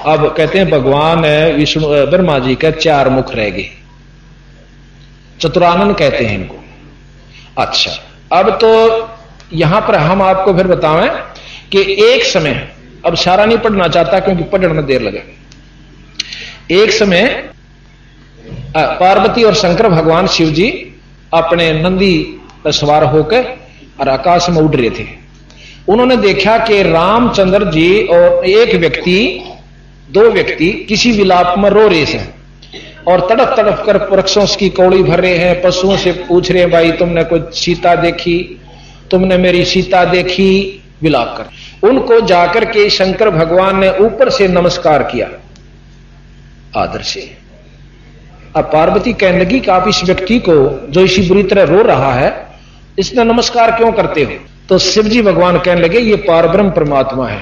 अब कहते हैं भगवान विष्णु ब्रह्मा जी का 4 मुख रह गए, चतुरानन कहते हैं इनको। अच्छा, अब तो यहां पर हम आपको फिर बताएं कि एक समय, अब सारा नहीं पढ़ना चाहता क्योंकि पढ़ने में देर लगे। एक समय पार्वती और शंकर भगवान शिव जी अपने नंदी सवार होकर और आकाश में उड़ रहे थे। उन्होंने देखा कि रामचंद्र जी और एक व्यक्ति, 2 व्यक्ति किसी विलाप में रो रहे हैं और तड़प तड़प कर वृक्षों की कौड़ी भर रहे हैं। पशुओं से पूछ रहे हैं भाई तुमने कोई सीता देखी, तुमने मेरी सीता देखी, विलाप कर। उनको जाकर के शंकर भगवान ने ऊपर से नमस्कार किया आदर से। अब पार्वती कहने लगी कि आप इस व्यक्ति को जो इसी बुरी तरह रो रहा है इसने नमस्कार क्यों करते हो? तो शिव जी भगवान कहने लगे ये पारब्रह्म परमात्मा है,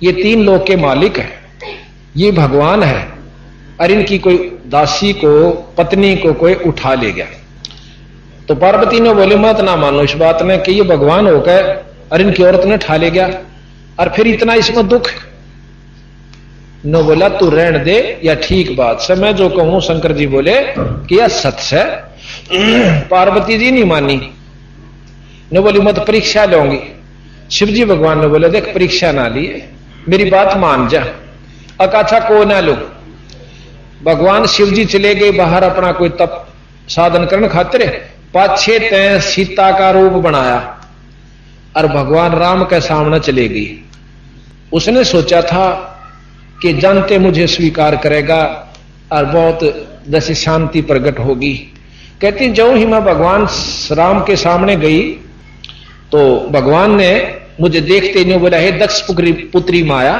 ये 3 लोक के मालिक है, ये भगवान है और इनकी कोई दासी को, पत्नी को कोई उठा ले गया। तो पार्वती ने बोले मत ना मानो इस बात में कि ये भगवान होकर और इनकी औरत ने उठा ले गया और फिर इतना इसमें दुख। नो बोला तू रहने दे या ठीक बात से, मैं जो कहूं शंकर जी बोले कि यह सच है पार्वती जी नहीं मानी, ने बोली मत परीक्षा लूंगी। शिव जी भगवान ने बोले देख परीक्षा ना लिए, मेरी बात मान जा, अकाछा को ना लो। भगवान शिव जी चले गए बाहर अपना कोई तप साधन करने खातिर, पाछे तय सीता का रूप बनाया और भगवान राम के सामने चले गई। उसने सोचा था कि जानते मुझे स्वीकार करेगा और बहुत जैसे शांति प्रकट होगी। कहती जो ही मैं भगवान राम के सामने गई तो भगवान ने मुझे देखते नहीं बोला, हे दक्ष पुत्री माया,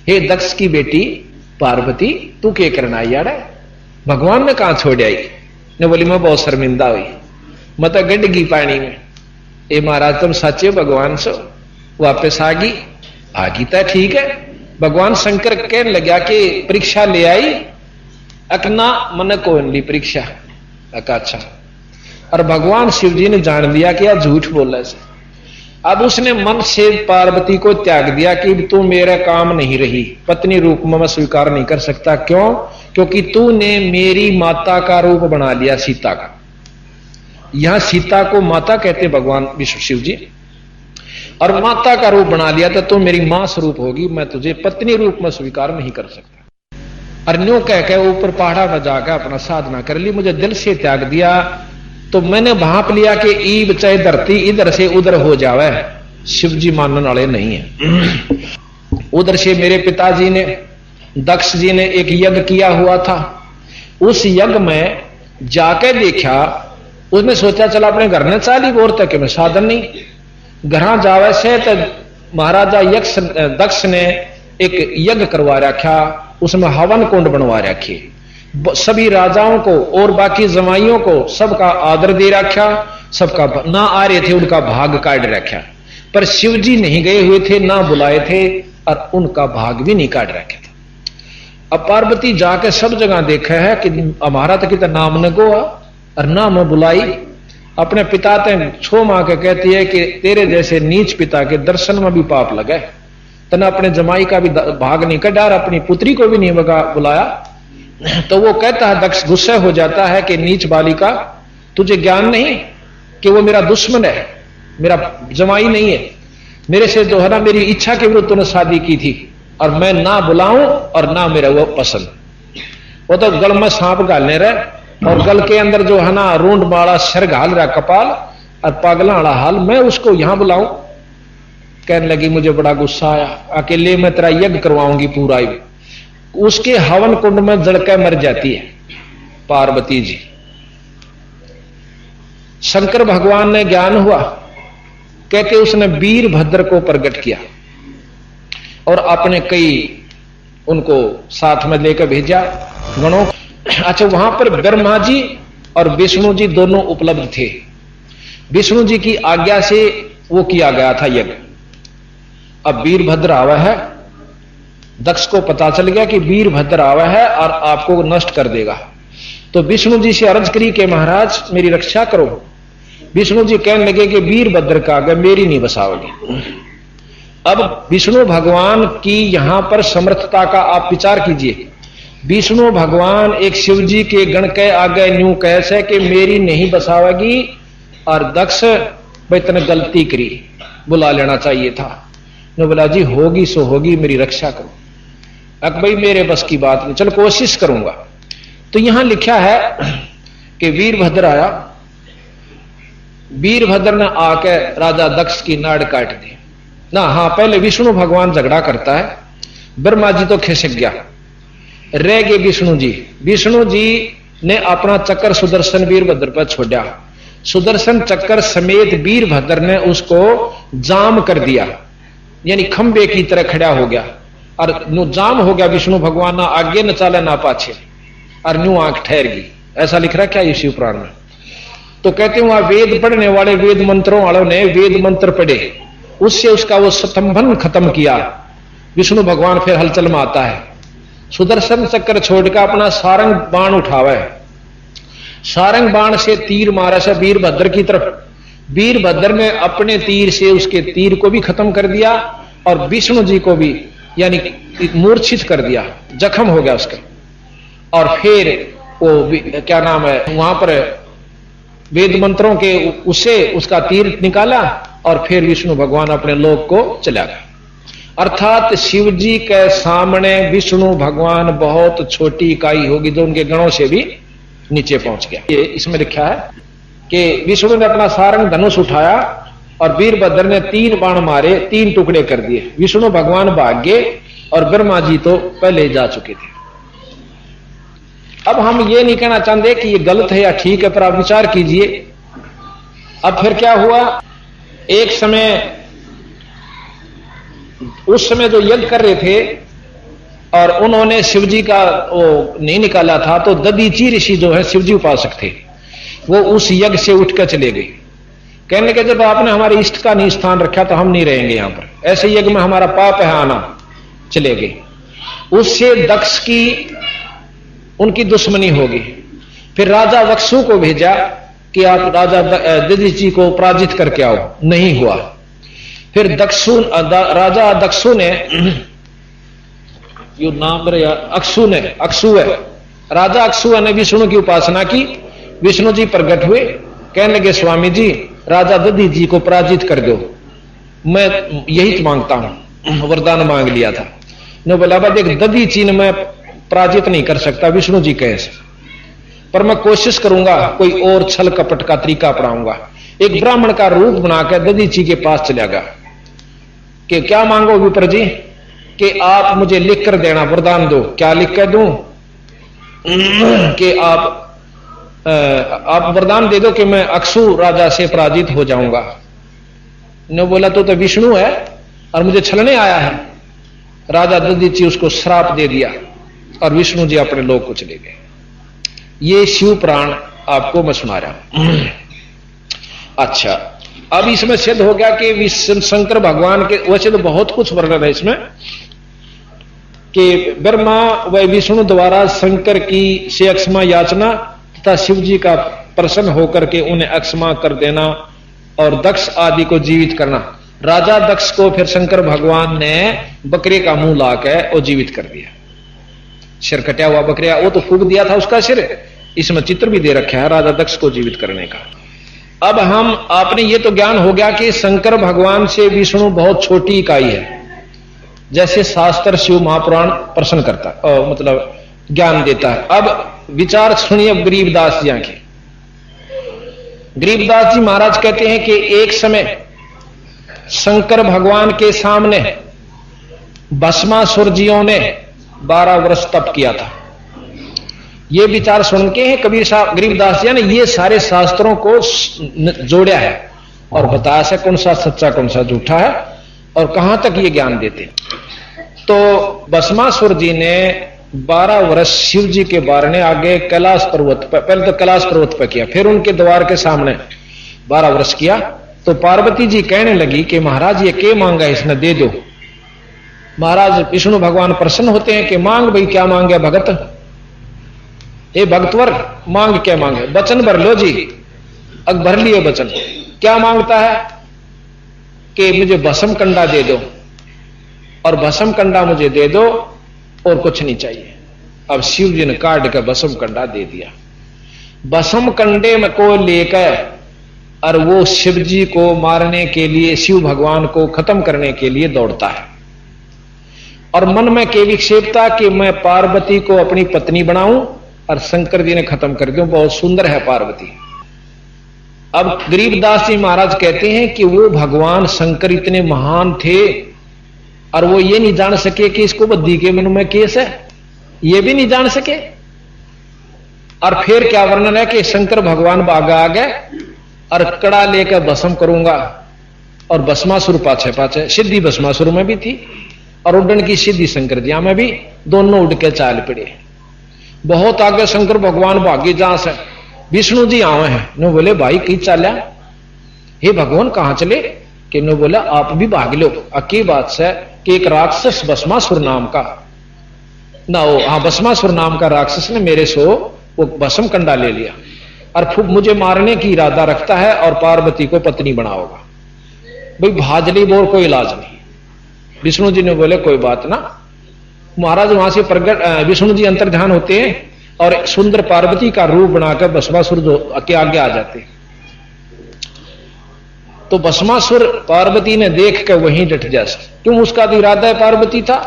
हे दक्ष की बेटी पार्वती, तू क्या करना आई यार? भगवान ने कहां छोड़ आई? ने बोली मैं बहुत शर्मिंदा हुई, मैं तो गंडगी पानी में। ए महाराज तुम सच्चे भगवान सो? वापस आ गई तो ठीक है। भगवान शंकर कहने लगा कि परीक्षा ले आई? अकना मन को ली परीक्षा। अच्छा, और भगवान शिव जी ने जान लिया कि यह झूठ बोल रहा है। अब उसने मन से पार्वती को त्याग दिया कि तू मेरा काम नहीं रही, पत्नी रूप में मैं स्वीकार नहीं कर सकता। क्यों? क्योंकि तूने मेरी माता का रूप बना लिया, सीता का। यहां सीता को माता कहते भगवान विष्णु शिव जी, और माता का रूप बना लिया तो तू मेरी मां स्वरूप होगी, मैं तुझे पत्नी रूप में स्वीकार नहीं कर सकता। और न्यू कह के ऊपर पहाड़ा में जाकर अपना साधना कर ली, मुझे दिल से त्याग दिया। तो मैंने भाप लिया कि ईब चाहे धरती इधर से उधर हो जावे। शिव जी मानने वाले नहीं है। उधर से मेरे पिताजी ने, दक्ष जी ने एक यज्ञ किया हुआ था। उस यज्ञ में जाके देखा, उसने सोचा चला अपने घर ने चाली बोर तक में साधन नहीं, घर जावे से तो महाराजा दक्ष ने एक यज्ञ करवा रखा, उसमें हवन कुंड बनवा रखे, सभी राजाओं को और बाकी जमाइयों को सबका आदर दे रखा, सबका ना आ रहे थे उनका भाग काट रखा। पर शिव जी नहीं गए हुए थे, ना बुलाए थे और उनका भाग भी नहीं काट रखे थे। अब पार्वती जाके सब जगह देखा है कि हमारा तो कितना नाम न गोआ और ना मैं बुलाई। अपने पिता ते छो मां के कहती है कि तेरे जैसे नीच पिता के दर्शन में भी पाप लगे, तना अपने जमाई का भी भाग नहीं कटा और अपनी पुत्री को भी नहीं बुलाया। तो वो कहता है, दक्ष गुस्से हो जाता है कि नीच बालिका, तुझे ज्ञान नहीं कि वो मेरा दुश्मन है, मेरा जमाई नहीं है, मेरे से जो है ना मेरी इच्छा के विरुद्ध तूने शादी की थी और मैं ना बुलाऊं और ना मेरा वो पसंद। वो तो गल में सांप घालने रहे और गल के अंदर जो है ना रूंड बाड़ा सर घाल रहा कपाल और पागला वाला हाल, मैं उसको यहां बुलाऊं? कहने लगी मुझे बड़ा गुस्सा आया, अकेले मैं तेरा यज्ञ करवाऊंगी पूरा ही। उसके हवन कुंड में जड़कर मर जाती है पार्वती जी। शंकर भगवान ने ज्ञान हुआ, कहते उसने वीरभद्र को प्रकट किया और अपने कई उनको साथ में लेकर भेजा गणों। अच्छा, वहां पर ब्रह्मा जी और विष्णु जी दोनों उपलब्ध थे। विष्णु जी की आज्ञा से वो किया गया था यज्ञ। अब वीरभद्र आवा है, दक्ष को पता चल गया कि वीरभद्र आवा है और आपको नष्ट कर देगा। तो विष्णु जी से अर्ज करी कि महाराज मेरी रक्षा करो। विष्णु जी कहने लगे कि वीरभद्र का आगे मेरी नहीं बसाओगी। अब विष्णु भगवान की यहां पर समर्थता का आप विचार कीजिए। विष्णु भगवान एक शिव जी के गण के आगे न्यू कैसे कि मेरी नहीं बसावेगी, और दक्ष भाई तने गलती करी, बुला लेना चाहिए था। ने बोला जी होगी सो होगी, मेरी रक्षा करो। भाई मेरे बस की बात नहीं, चलो कोशिश करूंगा। तो यहां लिखा है कि वीरभद्र आया, वीरभद्र ने आकर राजा दक्ष की नाड़ काट दी ना। हाँ, पहले विष्णु भगवान झगड़ा करता है, ब्रह्मा जी तो खिसक गया, रह गए विष्णु जी। विष्णु जी ने अपना चक्कर सुदर्शन वीरभद्र पर छोड़ा, सुदर्शन चक्कर समेत वीरभद्र ने उसको जाम कर दिया, यानी खंबे की तरह खड़ा हो गया और न्यू जाम हो गया। विष्णु भगवान ना आगे न चाले ना पाछे और न्यू आंख ठहर गई। ऐसा लिख रहा क्या ये शिव पुराण में? तो कहते हैं वहां वेद पढ़ने वाले वेद मंत्रों वालों ने वेद मंत्र पढ़े, उससे उसका वो स्तंभन खत्म किया। विष्णु भगवान फिर हलचल में आता है, सुदर्शन चक्कर छोड़कर अपना सारंग बाण उठावा है, सारंग बाण से तीर मारा से वीरभद्र की तरफ। वीरभद्र ने अपने तीर से उसके तीर को भी खत्म कर दिया और विष्णु जी को भी यानी मूर्छित कर दिया, जख्म हो गया उसका। और फिर वो क्या नाम है वहां पर वेद मंत्रों के उससे उसका तीर निकाला और फिर विष्णु भगवान अपने लोक को चला गया। अर्थात शिव जी के सामने विष्णु भगवान बहुत छोटी इकाई होगी जो उनके गणों से भी नीचे पहुंच गया। ये इसमें लिखा है कि विष्णु ने अपना सारंग धनुष उठाया और वीरभद्र ने 3 बाण मारे, 3 टुकड़े कर दिए। विष्णु भगवान भाग गए और ब्रह्मा जी तो पहले ही जा चुके थे। अब हम ये नहीं कहना चाहते कि ये गलत है या ठीक है, पर आप विचार कीजिए। अब फिर क्या हुआ, एक समय उस समय जो यज्ञ कर रहे थे और उन्होंने शिवजी का वो नहीं निकाला था, तो दधीची ऋषि जो है शिवजी उपासक थे, वो उस यज्ञ से उठकर चले गए। कहने लगे जब आपने हमारे इष्ट का नहीं स्थान रखा तो हम नहीं रहेंगे यहां पर, ऐसे यज्ञ में हमारा पाप है आना। चले गए। उससे दक्ष की उनकी दुश्मनी होगी। फिर राजा वत्सु को भेजा कि आप राजा दधीची को पराजित करके आओ, नहीं हुआ। फिर राजा दक्षु ने यो नाम अक्षु है राजा अक्षु ने विष्णु की उपासना की। विष्णु जी प्रकट हुए, कहने लगे स्वामी जी राजा दधीची को पराजित कर दो, मैं यही मांगता हूं, वरदान मांग लिया था। ने बोला देख दधीची ने मैं पराजित नहीं कर सकता, विष्णु जी कहे से, पर मैं कोशिश करूंगा, कोई और छल कपट का तरीका अपनाऊंगा। एक ब्राह्मण का रूप बनाकर दधीची के पास चला गया कि क्या मांगो विप्र जी, कि आप मुझे लिख कर देना, वरदान दो। क्या लिख कर दूं? कि आप वरदान दे दो कि मैं अक्षु राजा से पराजित हो जाऊंगा। ने बोला तो विष्णु है और मुझे छलने आया है। राजा दधीची उसको श्राप दे दिया और विष्णु जी अपने लोक को चले गए। ये शिव पुराण आपको मैं सुना रहा हूं। अच्छा, अब इसमें सिद्ध हो गया कि शंकर भगवान के, वैसे तो बहुत कुछ वर्णन है इसमें, कि ब्रह्मा व विष्णु द्वारा शंकर की से अक्षमा याचना तथा शिव जी का प्रसन्न होकर के उन्हें अक्षमा कर देना और दक्ष आदि को जीवित करना। राजा दक्ष को फिर शंकर भगवान ने बकरे का मुंह लाकर और जीवित कर दिया। सिर कटा हुआ बकरिया, वो तो फूक दिया था उसका सिर। इसमें चित्र भी दे रखा है राजा दक्ष को जीवित करने का। अब आपने ये तो ज्ञान हो गया कि शंकर भगवान से विष्णु बहुत छोटी इकाई है, जैसे शास्त्र शिव महापुराण प्रश्न करता मतलब ज्ञान देता है। अब विचार सुनिए गरीबदास जी के। गरीबदास जी महाराज कहते हैं कि एक समय शंकर भगवान के सामने भस्मासुर जियों ने 12 वर्ष तप किया था। ये विचार सुन के कबीर साहब गरीबदास जी ने ये सारे शास्त्रों को जोड़ा है और बताया है कौन सा सच्चा कौन सा झूठा है और कहां तक ये ज्ञान देते। तो भस्मासुर जी ने 12 वर्ष शिव जी के बारने आगे कैलाश पर्वत पर, पहले तो कैलाश पर्वत पर किया, फिर उनके द्वार के सामने 12 वर्ष किया। तो पार्वती जी कहने लगी कि महाराज ये क्या मांगा इसने, दे दो। महाराज विष्णु भगवान प्रसन्न होते हैं कि मांग भाई, क्या मांगे भगत, हे भक्तवर मांग क्या मांगे, वचन भर लो जी। अब भर लिए वचन। क्या मांगता है कि मुझे भस्म कंडा दे दो, और भस्म कंडा मुझे दे दो और कुछ नहीं चाहिए। अब शिव जी ने काट कर भस्म कंडा दे दिया। भस्म कंडे में को लेकर और वो शिव जी को मारने के लिए, शिव भगवान को खत्म करने के लिए दौड़ता है और मन में के विक्षेपता कि मैं पार्वती को अपनी पत्नी बनाऊं और शंकर जी ने खत्म कर दूं, बहुत सुंदर है पार्वती। अब गरीबदास जी महाराज कहते हैं कि वो भगवान शंकर इतने महान थे और वो ये नहीं जान सके कि इसको बद्दी के मन में केस है, ये भी नहीं जान सके। और फिर क्या वर्णन है कि शंकर भगवान बागा आ गए और कड़ा लेकर भस्म करूंगा, और भस्मासुर पाछे पाछे, सिद्धि भस्मासुर में भी थी और उड्डन की सिद्धि शंकर जी में भी, दोनों उड़ के चाल पड़े। बहुत आगे शंकर भगवान भागी जहां से विष्णु जी आवे हैं। नो बोले भाई की चाल्या, हे भगवान कहां चले? कि नो बोला आप भी भाग लो। अकी बात से कि एक राक्षस भस्मासुर नाम का ना हो, हाँ भस्मासुर नाम का राक्षस ने मेरे से वो भस्म कंडा ले लिया और खूब मुझे मारने की इरादा रखता है और पार्वती को पत्नी बनाओगा। भाई भाजली बोर कोई इलाज नहीं। विष्णु जी ने बोले कोई बात ना। महाराज वहां से प्रगट विष्णु जी अंतर्ध्यान होते हैं और सुंदर पार्वती का रूप बनाकर भस्मासुर के आगे आ जाते। तो भस्मासुर पार्वती ने देख कर वहीं डट जा, क्यों उसका तो इरादा पार्वती था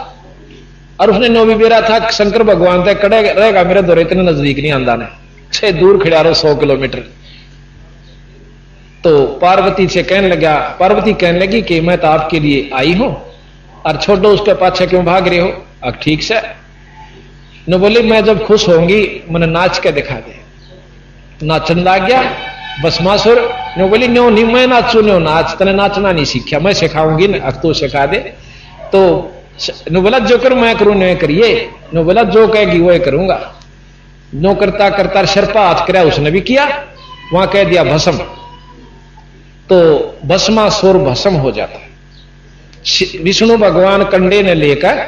और उसने नो भी बेरा था शंकर भगवान तक कड़े रहेगा मेरे दौरे इतने नजदीक नहीं आंदा ने, छह दूर खड़ा रहो 100 किलोमीटर। तो पार्वती से कहने लगा, पार्वती कहने लगी कि मैं तो आपके लिए आई हूं और छोड़ो उसके पाछे क्यों भाग रहे हो। अब ठीक से न बोले मैं जब खुश होंगी मैंने नाच के दिखा दे, नाचन लग गया भस्मासुर। नो बोली न्यो नहीं मैं नाचू, न्यो नाच, तने नाचना नहीं सीखा, मैं सिखाऊंगी ना, अब तो सिखा दे। तो नो बोला जो करूं मैं करूं, नो करिए। नो बोला जो कहेगी वो करूंगा। नो करता करता शर्पा हाथ कराया, उसने भी किया, वहां कह दिया भस्म। तो भस्मासुर भस्म हो जाता है। विष्णु भगवान कंडे ने लेकर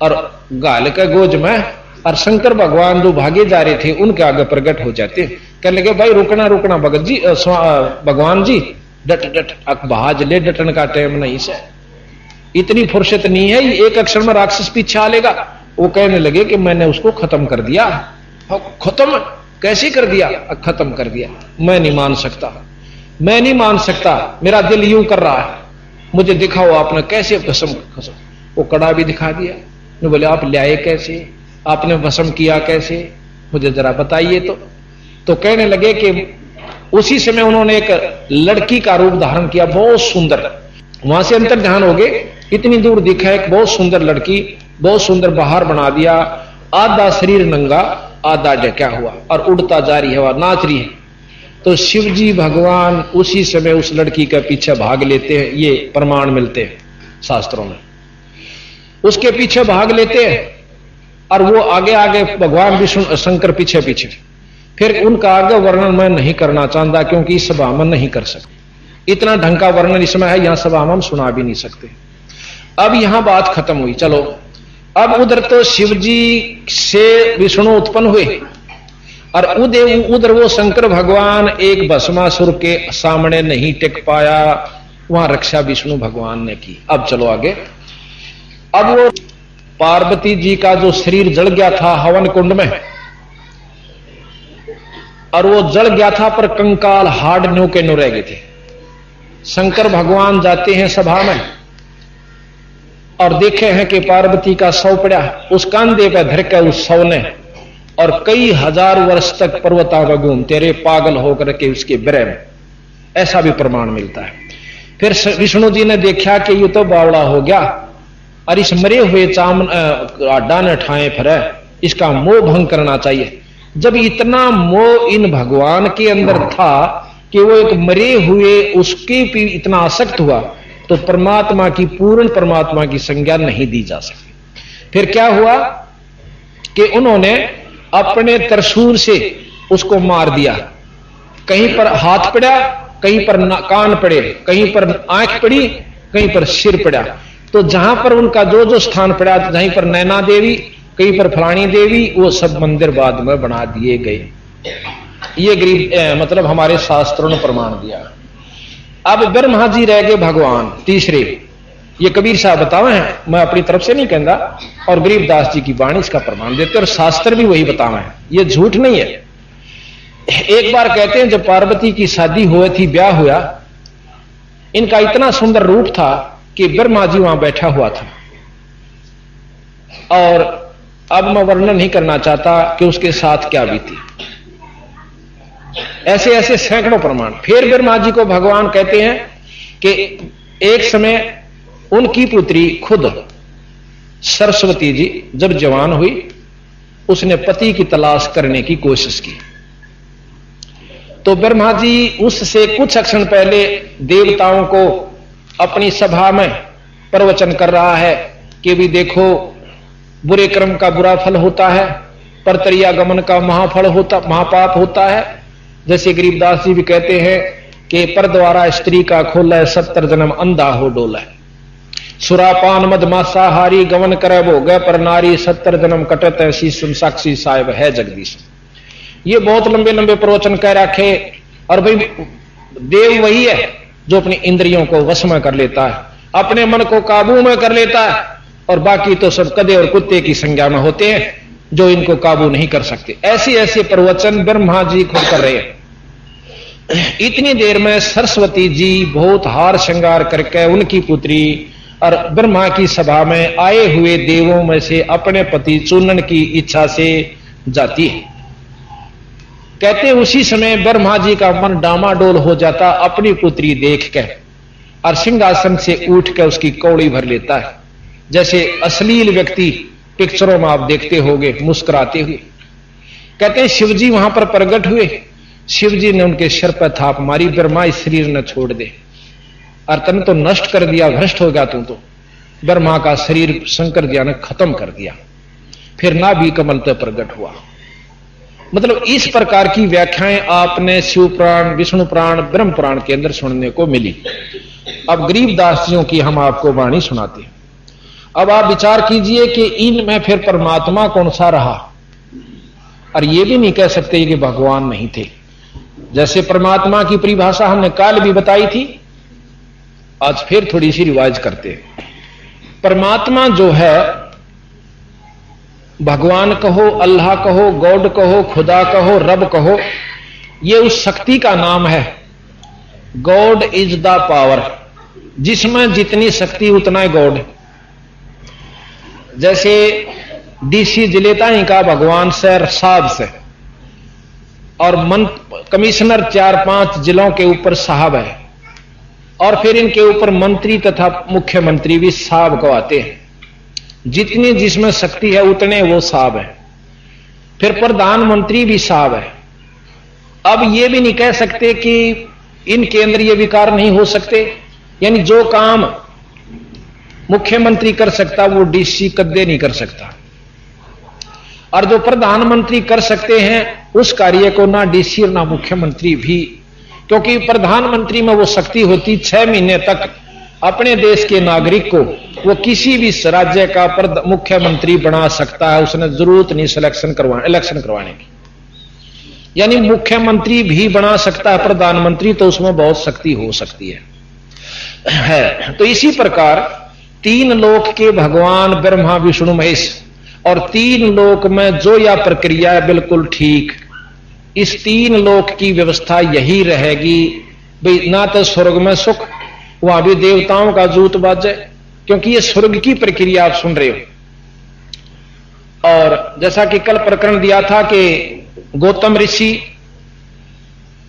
और गाल के गोज में, और शंकर भगवान जो भागे जा रहे थे उनके आगे प्रकट हो जाते। कहने लगे भाई रुकना रुकना भगत जी, भगवान जी डट डट, बहाज ले, डटन का टाइम नहीं से, इतनी फुर्सत नहीं है, एक अक्षर में राक्षस पीछे आ लेगा। वो कहने लगे कि मैंने उसको खत्म कर दिया। खत्म कैसे कर दिया? खत्म कर दिया। मैं नहीं मान सकता, मैं नहीं मान सकता, मेरा दिल यूं कर रहा है, मुझे दिखाओ आपने कैसे भस्म। वो कड़ा भी दिखा दिया। बोले आप लाए कैसे, आपने भस्म किया कैसे, मुझे जरा बताइए। तो कहने लगे कि उसी समय उन्होंने एक लड़की का रूप धारण किया, बहुत सुंदर। वहां से अंतर ध्यान हो गए, इतनी दूर दिखा एक बहुत सुंदर लड़की, बहुत सुंदर बाहर बना दिया, आधा शरीर नंगा आधा ढका हुआ और उड़ता जा रही है और नाच रही है। तो शिव जी भगवान उसी समय उस लड़की के पीछे भाग लेते हैं, ये प्रमाण मिलते हैं शास्त्रों में। उसके पीछे भाग लेते हैं और वो आगे आगे भगवान विष्णु शंकर पीछे पीछे। फिर उनका आगे वर्णन मैं नहीं करना चाहता क्योंकि इस सभा में नहीं कर सकते, इतना ढंग का वर्णन इसमें है, यहां सभा में हम सुना भी नहीं सकते। अब यहां बात खत्म हुई। चलो अब उधर तो शिव जी से विष्णु उत्पन्न हुए और उधर वो शंकर भगवान एक भस्मासुर के सामने नहीं टिक पाया, वहां रक्षा विष्णु भगवान ने की। अब चलो आगे। अब वो पार्वती जी का जो शरीर जल गया था हवन कुंड में, और वो जल गया था पर कंकाल हाड न्यू के न्यू रह गए थे। शंकर भगवान जाते हैं सभा में और देखे हैं कि पार्वती का शव पड़ा, उस कांधे पर धर के उस शव ने, और कई हजार वर्ष तक पर्वता में घूमते रहे पागल होकर के उसके ब्रह में, ऐसा भी प्रमाण मिलता है। फिर विष्णु जी ने देखा कि ये तो बावड़ा हो गया और इस मरे हुए आडा ने ठाए फिर इसका मोह भंग करना चाहिए। जब इतना मोह इन भगवान के अंदर था कि वो एक मरे हुए उसके भी इतना आसक्त हुआ, तो परमात्मा की, पूर्ण परमात्मा की संज्ञा नहीं दी जा सकती। फिर क्या हुआ कि उन्होंने अपने त्रिशूल से उसको मार दिया। कहीं पर हाथ पड़ा, कहीं पर कान पड़े, कहीं पर आंख पड़ी, कहीं पर सिर पड़ा। तो जहां पर उनका जो जो स्थान पड़ा, जहीं पर नैना देवी, कहीं पर फलानी देवी, वो सब मंदिर बाद में बना दिए गए। ये गरीब मतलब हमारे शास्त्रों ने प्रमाण दिया। अब ब्रह्मा जी रह गए भगवान तीसरे, ये कबीर साहब बतावे हैं, मैं अपनी तरफ से नहीं कहता, और गरीबदास जी की वाणी इसका प्रमाण देते, और शास्त्र भी वही बतावे हैं, ये झूठ नहीं है। एक बार कहते हैं जब पार्वती की शादी हुई थी, ब्याह हुआ, इनका इतना सुंदर रूप था कि ब्रह्मा जी वहां बैठा हुआ था। और अब मैं वर्णन नहीं करना चाहता कि उसके साथ क्या बीती, ऐसे ऐसे सैकड़ों प्रमाण। फिर ब्रह्मा जी को भगवान कहते हैं कि एक समय उनकी पुत्री खुद सरस्वती जी जब जवान हुई, उसने पति की तलाश करने की कोशिश की। तो ब्रह्मा जी उससे कुछ क्षण पहले देवताओं को अपनी सभा में प्रवचन कर रहा है कि भी देखो, बुरे कर्म का बुरा फल होता है, परतरियागमन का महापाप होता है। जैसे गरीबदास जी भी कहते हैं कि पर द्वारा स्त्री का खोला 70 जन्म अंधा हो डोला, सुरापान मद मांसाहारी गमन करे भोग पर नारी 70 जन्म कटत ऐसी साक्षी साहिब है जगदीश। ये बहुत लंबे लंबे प्रवचन कह रखे। और भाई देव वही है जो अपनी इंद्रियों को वश में कर लेता है, अपने मन को काबू में कर लेता है, और बाकी तो सब कदे और कुत्ते की संज्ञा में होते हैं जो इनको काबू नहीं कर सकते। ऐसे ऐसे प्रवचन ब्रह्मा जी खुद कर रहे हैं। इतनी देर में सरस्वती जी बहुत हार श्रृंगार करके उनकी पुत्री और ब्रह्मा की सभा में आए हुए देवों में से अपने पति चुनने की इच्छा से जाती है। कहते उसी समय ब्रह्मा जी का मन डामाडोल हो जाता अपनी पुत्री देख के, और सिंहासन से उठ के उसकी कौड़ी भर लेता है, जैसे अश्लील व्यक्ति पिक्चरों में आप देखते होंगे मुस्कुराते हुए। कहते हैं शिवजी वहां पर प्रकट हुए, शिवजी ने उनके सिर पर थाप मारी, ब्रह्मा इस शरीर न छोड़ दे, और तन तो नष्ट कर दिया, भ्रष्ट हो गया तू तो। ब्रह्मा का शरीर शंकर जी ने खत्म कर दिया, फिर नाभि कमल तो प्रकट हुआ। मतलब इस प्रकार की व्याख्याएं आपने शिव पुराण, विष्णु पुराण, ब्रह्म पुराण के अंदर सुनने को मिली। अब गरीबदास जियों की हम आपको वाणी सुनाते हैं। अब आप विचार कीजिए कि इनमें फिर परमात्मा कौन सा रहा, और यह भी नहीं कह सकते कि भगवान नहीं थे। जैसे परमात्मा की परिभाषा हमने काल भी बताई थी, आज फिर थोड़ी सी रिवाइज करते हैं। परमात्मा जो है, भगवान कहो, अल्लाह कहो, गॉड कहो, खुदा कहो, रब कहो, यह उस शक्ति का नाम है। गॉड इज द पावर, जिसमें जितनी शक्ति उतना ही गॉड। जैसे डीसी जिलेता ही का भगवान से साहब से, और कमिश्नर 4-5 जिलों के ऊपर साहब है, और फिर इनके ऊपर मंत्री तथा मुख्यमंत्री भी साहब को आते हैं। जितनी जिसमें शक्ति है उतने वो साहब है। फिर प्रधानमंत्री भी साहब है। अब ये भी नहीं कह सकते कि इनके अंदर ये विकार नहीं हो सकते, यानी जो काम मुख्यमंत्री कर सकता वो डीसी कद्दे नहीं कर सकता, और जो प्रधानमंत्री कर सकते हैं उस कार्य को ना डीसी और ना मुख्यमंत्री भी, क्योंकि प्रधानमंत्री में वो शक्ति होती 6 महीने तक अपने देश के नागरिक को वो किसी भी राज्य का मुख्यमंत्री बना सकता है, उसने जरूरत नहीं इलेक्शन करवाने की। यानी मुख्यमंत्री भी बना सकता है प्रधानमंत्री, तो उसमें बहुत शक्ति हो सकती है। तो इसी प्रकार 3 लोक के भगवान ब्रह्मा विष्णु महेश, और 3 लोक में जो यह प्रक्रिया है बिल्कुल ठीक, इस 3 लोक की व्यवस्था यही रहेगी भाई। ना तो स्वर्ग में सुख, वहां भी देवताओं का जूत बाजे, क्योंकि ये स्वर्ग की प्रक्रिया आप सुन रहे हो। और जैसा कि कल प्रकरण दिया था कि गौतम ऋषि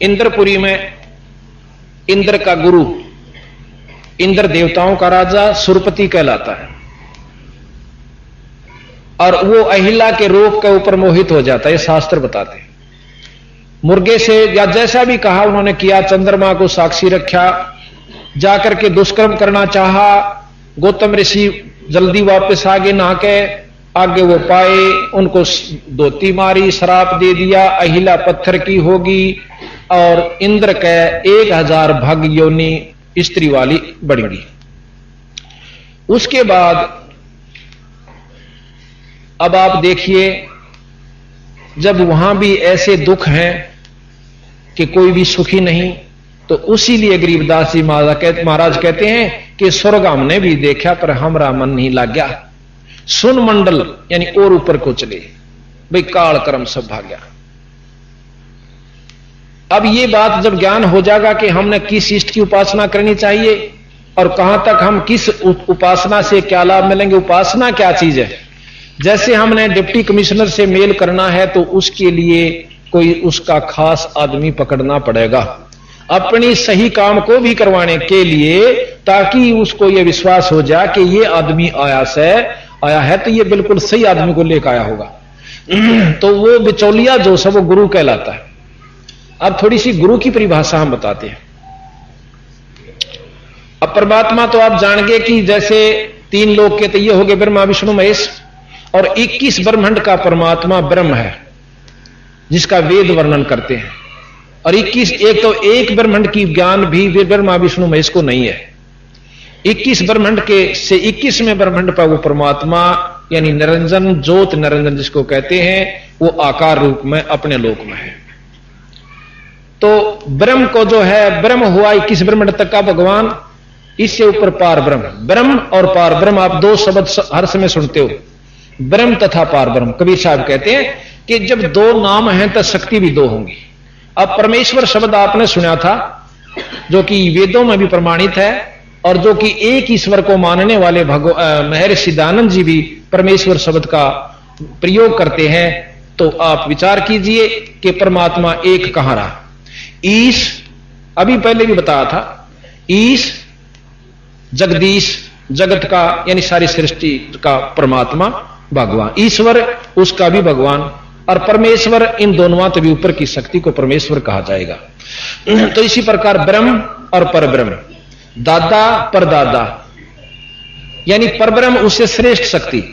इंद्रपुरी में, इंद्र का गुरु, इंद्र देवताओं का राजा सुरपति कहलाता है, और वो अहिला के रूप के ऊपर मोहित हो जाता है, ये शास्त्र बताते हैं। मुर्गे से या जैसा भी कहा उन्होंने किया, चंद्रमा को साक्षी रखा, जाकर के दुष्कर्म करना चाहा। गौतम ऋषि जल्दी वापस आगे नहा के, आगे वो पाए, उनको धोती मारी, श्राप दे दिया, अहिला पत्थर की होगी, और इंद्र के 1000 भग योनि स्त्री वाली बढ़ेगी। उसके बाद अब आप देखिए, जब वहां भी ऐसे दुख हैं कि कोई भी सुखी नहीं, तो उसी लिए गरीबदास जी महाराज कहते हैं कि स्वर्ग हमने भी देखा पर हमारा मन नहीं लग गया। सुन मंडल यानी और ऊपर को चले, भाई काल कर्म सब भाग्या। अब ये बात जब ज्ञान हो जाएगा कि हमने किस इष्ट की उपासना करनी चाहिए और कहां तक हम किस उपासना से क्या लाभ मिलेंगे, उपासना क्या चीज है। जैसे हमने डिप्टी कमिश्नर से मेल करना है तो उसके लिए कोई उसका खास आदमी पकड़ना पड़ेगा अपनी सही काम को भी करवाने के लिए, ताकि उसको यह विश्वास हो जाए कि ये आदमी आया है तो ये बिल्कुल सही आदमी को लेकर आया होगा। तो वो बिचौलिया जो सब वो गुरु कहलाता है। अब थोड़ी सी गुरु की परिभाषा हम बताते हैं। अब परमात्मा तो आप जान गए कि जैसे 3 लोग के तो ये हो गए ब्रह्मा विष्णु महेश, और 21 ब्रह्मांड का परमात्मा ब्रह्म है जिसका वेद वर्णन करते हैं। और 21 एक ब्रह्मांड की ज्ञान भी ब्रह्मा विष्णु महेश को नहीं है। 21 ब्रह्मांड के से 21वें ब्रह्मांड पर वो परमात्मा यानी निरंजन ज्योत निरंजन जिसको कहते हैं, वो आकार रूप में अपने लोक में है। तो ब्रह्म को जो है, ब्रह्म हुआ 21 ब्रह्मांड तक का भगवान, इससे ऊपर पार ब्रह्म। ब्रह्म और पार ब्रह्म आप 2 शब्द हर समय सुनते हो, ब्रह्म तथा पार ब्रह्म। कबीर साहब कहते हैं कि जब 2 नाम हैं तो शक्ति भी 2 होंगी। अब परमेश्वर शब्द आपने सुना था, जो कि वेदों में भी प्रमाणित है, और जो कि एक ईश्वर को मानने वाले महर्षि दयानंद जी भी परमेश्वर शब्द का प्रयोग करते हैं। तो आप विचार कीजिए कि परमात्मा एक कहां रहा। ईश, अभी पहले भी बताया था, ईश जगदीश, जगत का यानी सारी सृष्टि का परमात्मा भगवान, ईश्वर उसका भी भगवान, और परमेश्वर, इन दोनों भी ऊपर की शक्ति को परमेश्वर कहा जाएगा। तो इसी प्रकार ब्रह्म और परब्रह्म, दादा परदादा, यानी परब्रह्म उससे श्रेष्ठ शक्ति।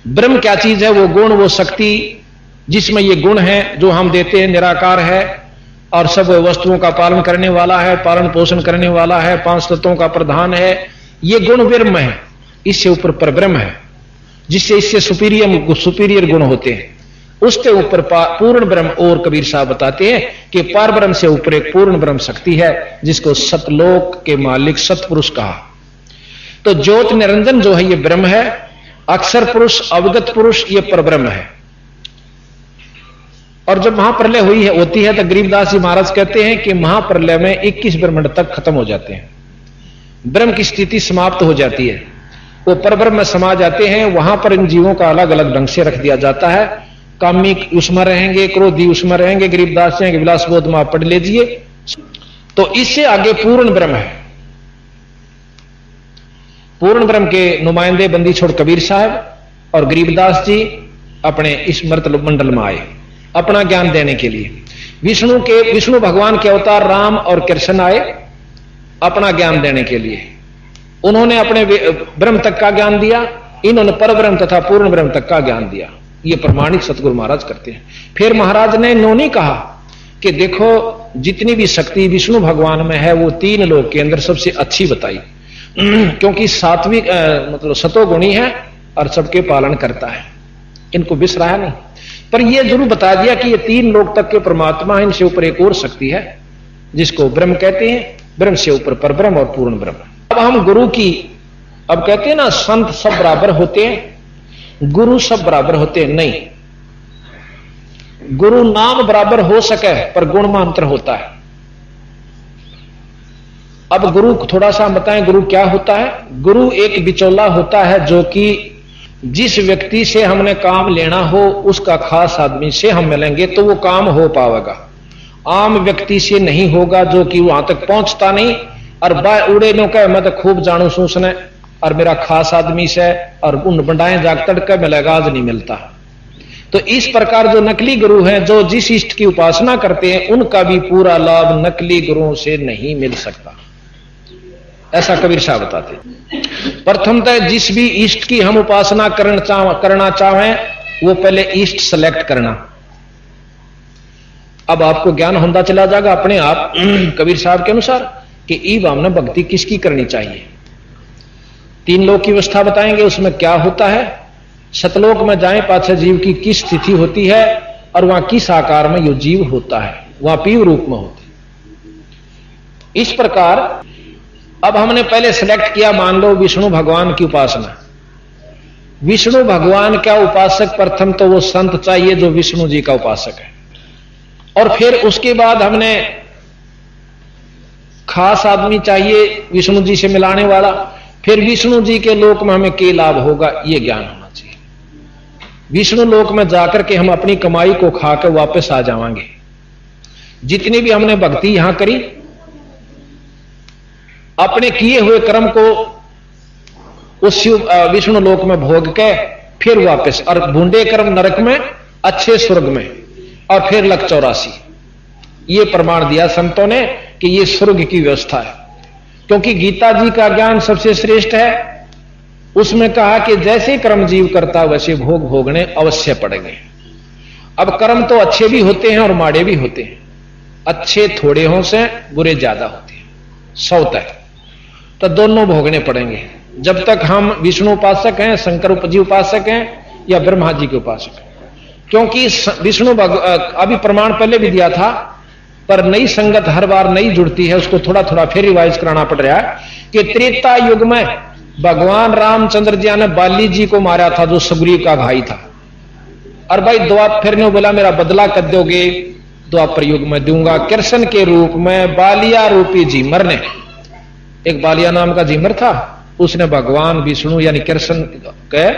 ब्रह्म क्या चीज है? वो गुण, वो शक्ति जिसमें ये गुण है जो हम देते हैं, निराकार है और सब वस्तुओं का पालन करने वाला है, पालन पोषण करने वाला है, 5 तत्वों का प्रधान है। ये गुण ब्रह्म है। इससे ऊपर परब्रह्म है, जिससे इससे सुपीरियर गुण होते हैं। उसके ऊपर पूर्ण ब्रह्म, और कबीर साहब बताते हैं कि पार ब्रह्म से ऊपर एक पूर्ण ब्रह्म शक्ति है, जिसको सतलोक के मालिक सतपुरुष कहा। तो ज्योत निरंजन जो है ये ब्रह्म है, अक्षर पुरुष, अवगत पुरुष ये परब्रह्म है। और जब महाप्रलय होती है तो गरीबदास जी महाराज कहते हैं कि महाप्रलय में 21 ब्रह्मांड तक खत्म हो जाते हैं, ब्रह्म की स्थिति समाप्त हो जाती है, वो परब्रह्म में समा जाते हैं। वहां पर इन जीवों का अलग अलग ढंग से रख दिया जाता है। कामी उसमें रहेंगे, क्रोधी उसमें रहेंगे, गरीबदास जी विलास बोध में आप पढ़ लीजिए। तो इससे आगे पूर्ण ब्रह्म है। पूर्ण ब्रह्म के नुमाइंदे बंदी छोड़ कबीर साहब और गरीबदास जी अपने इस मर्तल मंडल में आए अपना ज्ञान देने के लिए। विष्णु भगवान के अवतार राम और कृष्ण आए अपना ज्ञान देने के लिए। उन्होंने अपने ब्रह्म तक का ज्ञान दिया, इन्होंने परब्रह्म तथा पूर्ण ब्रह्म तक का ज्ञान दिया। ये प्रमाणित सतगुरु महाराज करते हैं। फिर महाराज ने इन्होंने कहा कि देखो जितनी भी शक्ति विष्णु भगवान में है वो 3 लोक के अंदर सबसे अच्छी बताई, क्योंकि सात्विक मतलब सतोगुणी है और सबके पालन करता है, इनको बिसराया नहीं। पर यह जरूर बता दिया कि ये 3 लोक तक के परमात्मा है, इनसे ऊपर एक और शक्ति है जिसको ब्रह्म कहते हैं, ब्रह्म से ऊपर परब्रह्म और पूर्ण ब्रह्म। अब हम गुरु की, अब कहते हैं ना संत सब बराबर होते हैं, गुरु सब बराबर होते हैं, नहीं। गुरु नाम बराबर हो सके पर गुण में अंतर होता है। अब गुरु थोड़ा सा बताएं, गुरु क्या होता है? गुरु एक बिचौला होता है जो कि जिस व्यक्ति से हमने काम लेना हो उसका खास आदमी से हम मिलेंगे तो वो काम हो पाएगा। आम व्यक्ति से नहीं होगा जो कि वहां तक पहुंचता नहीं और उड़े नो कह मैं तो खूब जानू सूसने और मेरा खास आदमी से और उन बंडाएं जाग तड़के मिलेगा, आज नहीं मिलता। तो इस प्रकार जो नकली गुरु हैं, जो जिस इष्ट की उपासना करते हैं, उनका भी पूरा लाभ नकली गुरुओं से नहीं मिल सकता, ऐसा कबीर साहब बताते हैं। प्रथमतः जिस भी इष्ट की हम उपासना करना चाहें वो पहले इष्ट सेलेक्ट करना। अब आपको ज्ञान होता चला जाएगा अपने आप कबीर साहब के अनुसार कि ईब हमने भक्ति किसकी करनी चाहिए। 3 लोक की व्यवस्था बताएंगे, उसमें क्या होता है। सतलोक में जाएं पाछे जीव की किस स्थिति होती है और वहां किस आकार में यो जीव होता है, वहां पीव रूप में होते। इस प्रकार अब हमने पहले सिलेक्ट किया, मान लो विष्णु भगवान की उपासना। विष्णु भगवान का उपासक प्रथम तो वो संत चाहिए जो विष्णु जी का उपासक है, और फिर उसके बाद हमने खास आदमी चाहिए विष्णु जी से मिलाने वाला। फिर विष्णु जी के लोक में हमें क्या लाभ होगा ये ज्ञान होना चाहिए। विष्णु लोक में जाकर के हम अपनी कमाई को खाकर वापस आ जाएंगे। जितनी भी हमने भक्ति यहां करी, अपने किए हुए कर्म को उस विष्णु लोक में भोग के फिर वापस, और भूंडे कर्म नरक में, अच्छे स्वर्ग में, और फिर लक 84। ये प्रमाण दिया संतों ने कि ये स्वर्ग की व्यवस्था है, क्योंकि गीता जी का ज्ञान सबसे श्रेष्ठ है। उसमें कहा कि जैसे कर्म जीव करता वैसे भोग भोगने अवश्य पड़ेंगे। अब कर्म तो अच्छे भी होते हैं और माड़े भी होते हैं, अच्छे थोड़े हों से बुरे ज्यादा होते हैं, सौतः तो दोनों भोगने पड़ेंगे। जब तक हम विष्णु उपासक हैं, शंकर जी उपासक हैं या ब्रह्मा जी के उपासक हैं, क्योंकि विष्णु अभी प्रमाण पहले भी दिया था पर नई संगत हर बार नई जुड़ती है, उसको थोड़ा थोड़ा फिर रिवाइज कराना पड़ रहा है कि त्रेता युग में भगवान रामचंद्र जी ने बाली जी को मारा था जो सुग्रीव का भाई था, और भाई द्वापर ने बोला मेरा बदला कर दोगे, द्वापर युग में दूंगा। कृष्ण के रूप में बालिया रूपी झीमर ने, एक बालिया नाम का झीमर था, उसने भगवान विष्णु यानी कृष्ण के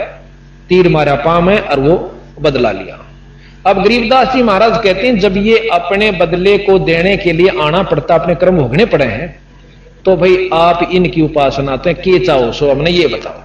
तीर मारा पांव में और वो बदला लिया। अब गरीबदास जी महाराज कहते हैं जब ये अपने बदले को देने के लिए आना पड़ता, अपने कर्म भोगने पड़े हैं, तो भाई आप इनकी उपासना तो के चाहो सो हमने ये बताओ।